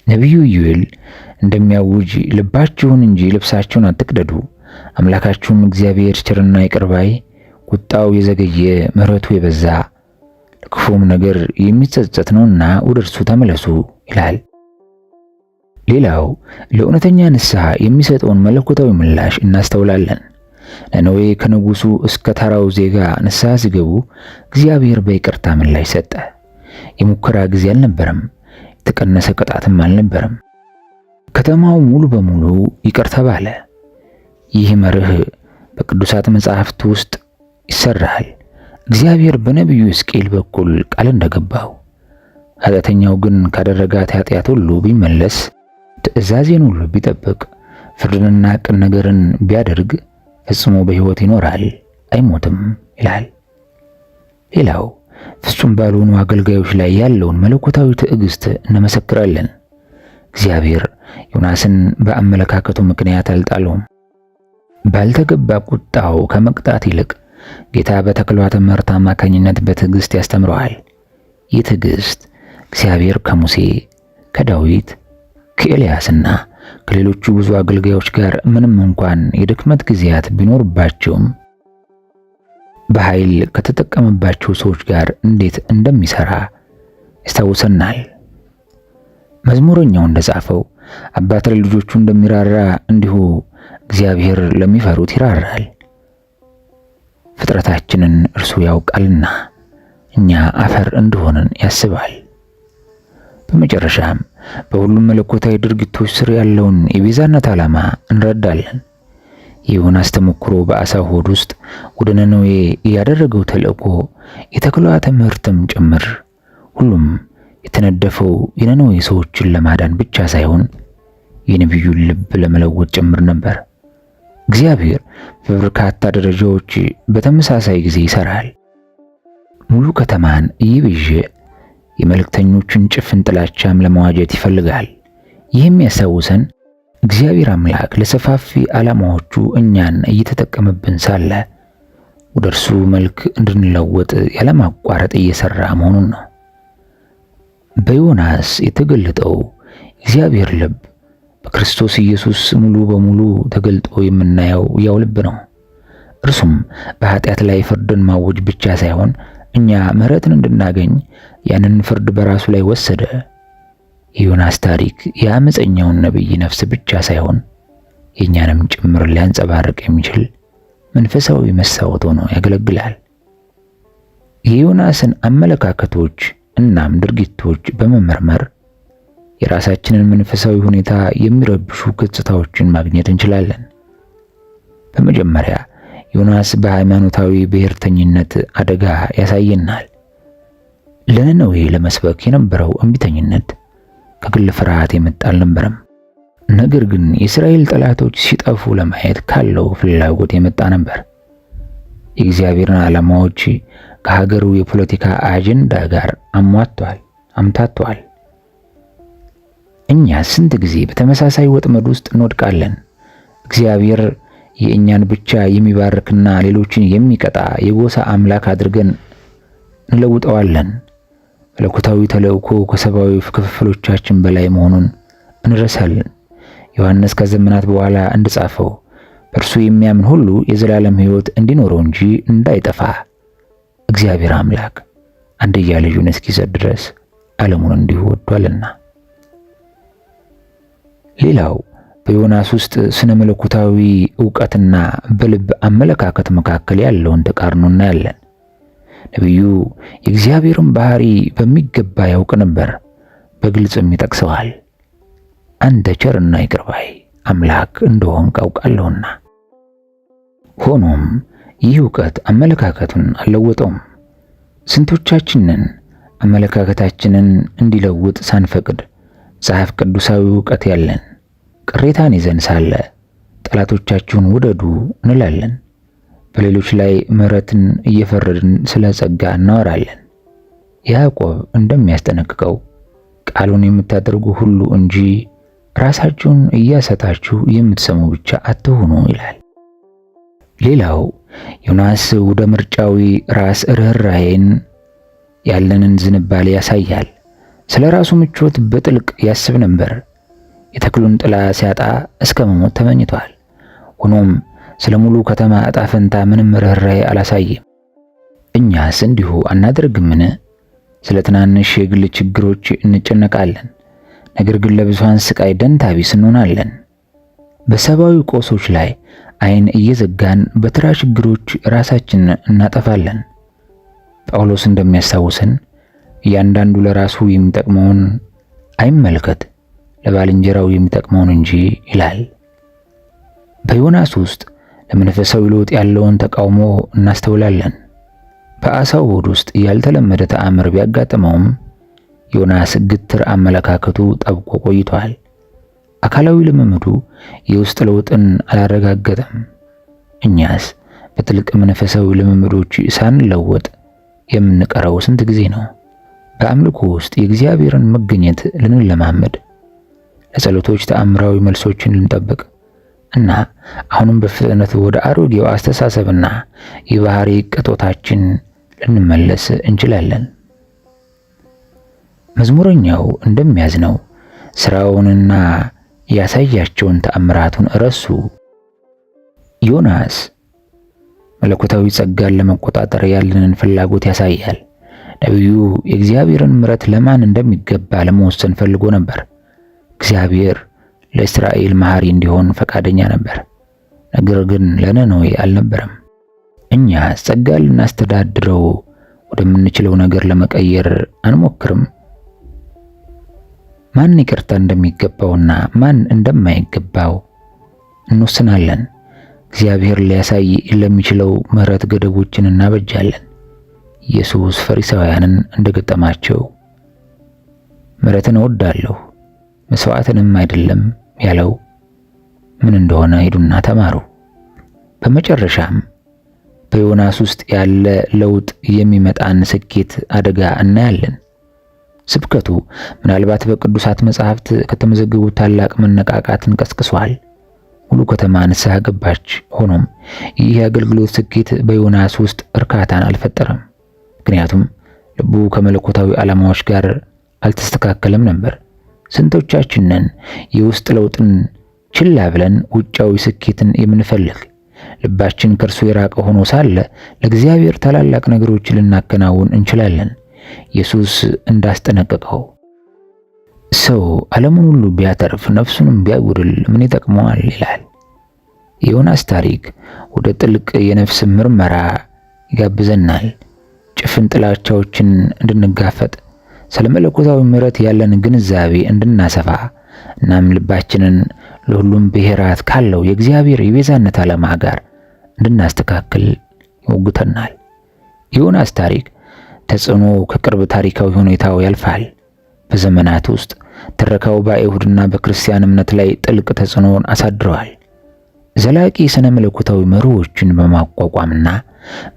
ነቢዩ ኢዩኤል እንደሚያውጅ ልባችሁን እንጂ ልብሳችሁን አትቅደዱ፣ አምላካችሁም እግዚአብሔር ቸርና ይቅር ባይ፣ ቁጣው የዘገየ ምሕረቱ የበዛ ለክፉም ነገር የሚጸጸት ነውና ወደ እርሱ ተመለሱ ይላል። ሌላው ለእውነተኛ ንስሐ የሚሰጠውን መለኮታዊ ምላሽ እናስተውላለን። ነነዌ ከንጉሱ እስከ ተራው ዜጋ ንስሐ ሲገቡ እግዚአብሔር በይቅርታ ምላሽ ሰጠ። የሙከራ ጊዜ አልነበረም፣ የተቀነሰ ቅጣትም አልነበረም። ከተማው ሙሉ በሙሉ ይቅር ተባለ። ይህ መርህ በቅዱሳት መጻሕፍት ውስጥ ይሰራል። እግዚአብሔር በነቢዩ ሕዝቅኤል በኩል ቃል እንደገባው ኃጢአተኛው ግን ካደረጋት ኃጢአት ሁሉ ቢመለስ፣ ትእዛዜን ሁሉ ቢጠብቅ፣ ፍርድንና ቅን ነገርን ቢያደርግ ፈጽሞ በሕይወት ይኖራል፣ አይሞትም ይላል። ሌላው ፍጹም ባልሆኑ አገልጋዮች ላይ ያለውን መለኮታዊ ትዕግስት እንመሰክራለን። እግዚአብሔር ዮናስን በአመለካከቱ ምክንያት አልጣለውም። ባልተገባ ቁጣው ከመቅጣት ይልቅ ጌታ በተክሏ ትምህርት አማካኝነት በትዕግስት ያስተምረዋል። ይህ ትዕግስት እግዚአብሔር ከሙሴ፣ ከዳዊት፣ ከኤልያስና ከሌሎቹ ብዙ አገልጋዮች ጋር ምንም እንኳን የድክመት ጊዜያት ቢኖርባቸውም በኃይል ከተጠቀመባቸው ሰዎች ጋር እንዴት እንደሚሰራ ያስታውሰናል። መዝሙረኛው እንደጻፈው አባት ለልጆቹ እንደሚራራ እንዲሁ እግዚአብሔር ለሚፈሩት ይራራል። ፍጥረታችንን እርሱ ያውቃልና እኛ አፈር እንደሆንን ያስባል። በመጨረሻም በሁሉም መለኮታዊ ድርጊቶች ስር ያለውን የቤዛነት ዓላማ እንረዳለን። የዮናስ ተሞክሮ በአሳ ሆድ ውስጥ ወደ ነነዌ ያደረገው ተልእኮ የተክሏ ትምህርትም ጭምር፣ ሁሉም የተነደፈው የነነዌ ሰዎችን ለማዳን ብቻ ሳይሆን የነቢዩን ልብ ለመለወጥ ጭምር ነበር። እግዚአብሔር በበርካታ ደረጃዎች በተመሳሳይ ጊዜ ይሰራል። ሙሉ ከተማን እየቤዠ የመልእክተኞችን ጭፍን ጥላቻም ለመዋጀት ይፈልጋል። ይህም ያሳውሰን እግዚአብሔር አምላክ ለሰፋፊ ዓላማዎቹ እኛን እየተጠቀመብን ሳለ ወደ እርሱ መልክ እንድንለወጥ ያለማቋረጥ እየሰራ መሆኑን ነው። በዮናስ የተገለጠው እግዚአብሔር ልብ በክርስቶስ ኢየሱስ ሙሉ በሙሉ ተገልጦ የምናየው ያው ልብ ነው። እርሱም በኃጢአት ላይ ፍርድን ማወጅ ብቻ ሳይሆን እኛ ምሕረትን እንድናገኝ ያንን ፍርድ በራሱ ላይ ወሰደ። የዮናስ ታሪክ የአመፀኛውን ነቢይ ነፍስ ብቻ ሳይሆን የእኛንም ጭምር ሊያንጸባርቅ የሚችል መንፈሳዊ መስታወት ሆኖ ያገለግላል። የዮናስን አመለካከቶች እናም ድርጊቶች በመመርመር የራሳችንን መንፈሳዊ ሁኔታ የሚረብሹ ገጽታዎችን ማግኘት እንችላለን። በመጀመሪያ ዮናስ በሃይማኖታዊ ብሔርተኝነት አደጋ ያሳየናል። ለነነዌ ለመስበክ የነበረው እምቢተኝነት ከግል ፍርሃት የመጣ አልነበረም። ነገር ግን የእስራኤል ጠላቶች ሲጠፉ ለማየት ካለው ፍላጎት የመጣ ነበር። የእግዚአብሔርን ዓላማዎች ከሀገሩ የፖለቲካ አጀንዳ ጋር አምታቷል። እኛ ስንት ጊዜ በተመሳሳይ ወጥመድ ውስጥ እንወድቃለን። እግዚአብሔር የእኛን ብቻ የሚባርክና ሌሎችን የሚቀጣ የጎሳ አምላክ አድርገን እንለውጠዋለን። መለኮታዊ ተልእኮ ከሰብአዊ ክፍፍሎቻችን በላይ መሆኑን እንረሳለን። ዮሐንስ ከዘመናት በኋላ እንደጻፈው በእርሱ የሚያምን ሁሉ የዘላለም ሕይወት እንዲኖረው እንጂ እንዳይጠፋ እግዚአብሔር አምላክ አንድያ ልጁን እስኪሰጥ ድረስ ዓለሙን እንዲሁ ወዷልና። ሌላው በዮናስ ውስጥ ስነ መለኮታዊ ዕውቀትና በልብ አመለካከት መካከል ያለውን ተቃርኖ እናያለን። ነቢዩ የእግዚአብሔርን ባህሪ በሚገባ ያውቅ ነበር። በግልጽም ይጠቅሰዋል። አንተ ቸርና ይቅር ባይ አምላክ እንደሆንክ አውቃለሁና። ሆኖም ይህ ዕውቀት አመለካከቱን አልለወጠውም። ስንቶቻችንን አመለካከታችንን እንዲለውጥ ሳንፈቅድ መጽሐፍ ቅዱሳዊ ዕውቀት ያለን ቅሬታን ይዘን ሳለ ጠላቶቻችሁን ውደዱ እንላለን። በሌሎች ላይ ምሕረትን እየፈረድን ስለ ጸጋ እናወራለን። ያዕቆብ እንደሚያስጠነቅቀው ቃሉን የምታደርጉ ሁሉ እንጂ ራሳችሁን እያሰታችሁ የምትሰሙ ብቻ አትሁኑ ይላል። ሌላው ዮናስ ወደ ምርጫዊ ራስ ርኅራኄን ያለንን ዝንባሌ ያሳያል። ስለ ራሱ ምቾት በጥልቅ ያስብ ነበር። የተክሉን ጥላ ሲያጣ እስከ መሞት ተመኝቷል። ሆኖም ስለ ሙሉ ከተማ ዕጣ ፈንታ ምንም ርኅራኄ አላሳየም። እኛስ እንዲሁ አናደርግምን? ስለ ትናንሽ የግል ችግሮች እንጨነቃለን፣ ነገር ግን ለብዙሃን ስቃይ ደንታ ቢስ እንሆናለን። በሰብአዊ ቆሶች ላይ ዓይን እየዘጋን በተራ ችግሮች ራሳችንን እናጠፋለን። ጳውሎስ እንደሚያስታውሰን እያንዳንዱ ለራሱ የሚጠቅመውን አይመልከት፣ ለባልንጀራው የሚጠቅመውን እንጂ ይላል። በዮናስ ውስጥ ለመንፈሳዊ ለውጥ ያለውን ተቃውሞ እናስተውላለን። በአሳው ሆድ ውስጥ ያልተለመደ ተአምር ቢያጋጥመውም ዮናስ ግትር አመለካከቱ ጠብቆ ቆይቷል። አካላዊ ልምምዱ የውስጥ ለውጥን አላረጋገጠም። እኛስ በጥልቅ መንፈሳዊ ልምምዶች ሳንለወጥ የምንቀረው ስንት ጊዜ ነው? በአምልኮ ውስጥ የእግዚአብሔርን መገኘት ልንለማመድ፣ ለጸሎቶች ተአምራዊ መልሶችን ልንጠብቅ እና አሁንም በፍጥነት ወደ አሮጌው አስተሳሰብና የባህሪ ቅጦታችን ልንመለስ እንችላለን። መዝሙረኛው እንደሚያዝነው ስራውንና ያሳያቸውን ተአምራቱን ረሱ። ዮናስ መለኮታዊ ጸጋን ለመቆጣጠር ያለንን ፍላጎት ያሳያል። ነቢዩ የእግዚአብሔርን ምሕረት ለማን እንደሚገባ ለመወሰን ፈልጎ ነበር። እግዚአብሔር ለእስራኤል መሐሪ እንዲሆን ፈቃደኛ ነበር፣ ነገር ግን ለነነዌ አልነበረም። እኛ ጸጋን ልናስተዳድረው ወደምንችለው ነገር ለመቀየር አንሞክርም። ማን ይቅርታ እንደሚገባውና ማን እንደማይገባው እንወስናለን። እግዚአብሔር ሊያሳይ ለሚችለው ምሕረት ገደቦችን እናበጃለን። ኢየሱስ ፈሪሳውያንን እንደገጠማቸው ምሕረትን እወዳለሁ መስዋዕትንም አይደለም ያለው ምን እንደሆነ ሂዱና ተማሩ። በመጨረሻም በዮናስ ውስጥ ያለ ለውጥ የሚመጣን ስኬት አደጋ እናያለን። ስብከቱ ምናልባት በቅዱሳት መጻሕፍት ከተመዘገቡ ታላቅ መነቃቃትን ቀስቅሷል። ሙሉ ከተማ ንስሐ ገባች። ሆኖም ይህ የአገልግሎት ስኬት በዮናስ ውስጥ እርካታን አልፈጠረም። ምክንያቱም ልቡ ከመለኮታዊ ዓላማዎች ጋር አልተስተካከለም ነበር። ስንቶቻችንን የውስጥ ለውጥን ችላ ብለን ውጫዊ ስኬትን የምንፈልግ? ልባችን ከእርሱ የራቀ ሆኖ ሳለ ለእግዚአብሔር ታላላቅ ነገሮችን ልናከናውን እንችላለን። ኢየሱስ እንዳስጠነቀቀው ሰው ዓለሙን ሁሉ ቢያተርፍ ነፍሱንም ቢያጎድል ምን ይጠቅመዋል ይላል። የዮናስ ታሪክ ወደ ጥልቅ የነፍስ ምርመራ ይጋብዘናል። ጭፍን ጥላቻዎችን እንድንጋፈጥ፣ ስለ መለኮታዊ ምሕረት ያለን ግንዛቤ እንድናሰፋ እናም ልባችንን ለሁሉም ብሔራት ካለው የእግዚአብሔር የቤዛነት ዓላማ ጋር እንድናስተካክል ይሞግተናል። የዮናስ ታሪክ ተጽዕኖ ከቅርብ ታሪካዊ ሁኔታው ያልፋል። በዘመናት ውስጥ ትረካው በአይሁድና በክርስቲያን እምነት ላይ ጥልቅ ተጽዕኖን አሳድረዋል። ዘላቂ ስነ መለኮታዊ መርሆችን በማቋቋምና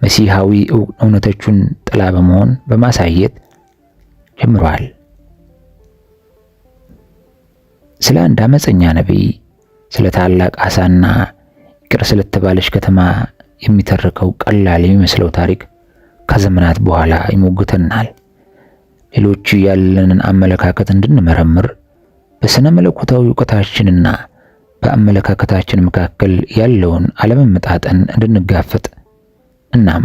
መሲሐዊ እውነቶችን ጥላ በመሆን በማሳየት ጀምሯል። ስለ አንድ አመፀኛ ነቢይ፣ ስለ ታላቅ ዓሣና ይቅር ስለተባለች ከተማ የሚተርከው ቀላል የሚመስለው ታሪክ ከዘመናት በኋላ ይሞግተናል። ሌሎች ያለንን አመለካከት እንድንመረምር፣ በስነ መለኮታዊ ዕውቀታችንና በአመለካከታችን መካከል ያለውን አለመመጣጠን እንድንጋፈጥ፣ እናም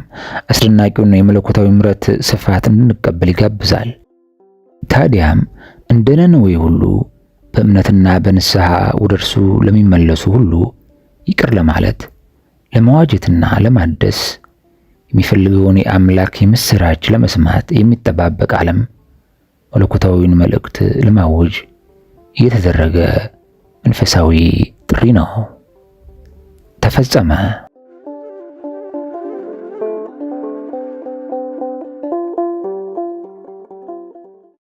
አስደናቂውን የመለኮታዊ ምሕረት ስፋት እንድንቀበል ይጋብዛል። ታዲያም እንደ ነነዌ ሁሉ በእምነትና በንስሐ ወደ እርሱ ለሚመለሱ ሁሉ ይቅር ለማለት ለመዋጀትና ለማደስ የሚፈልገውን የአምላክ የምስራች ለመስማት የሚጠባበቅ ዓለም መለኮታዊውን መልእክት ለማወጅ እየተደረገ መንፈሳዊ ጥሪ ነው። ተፈጸመ።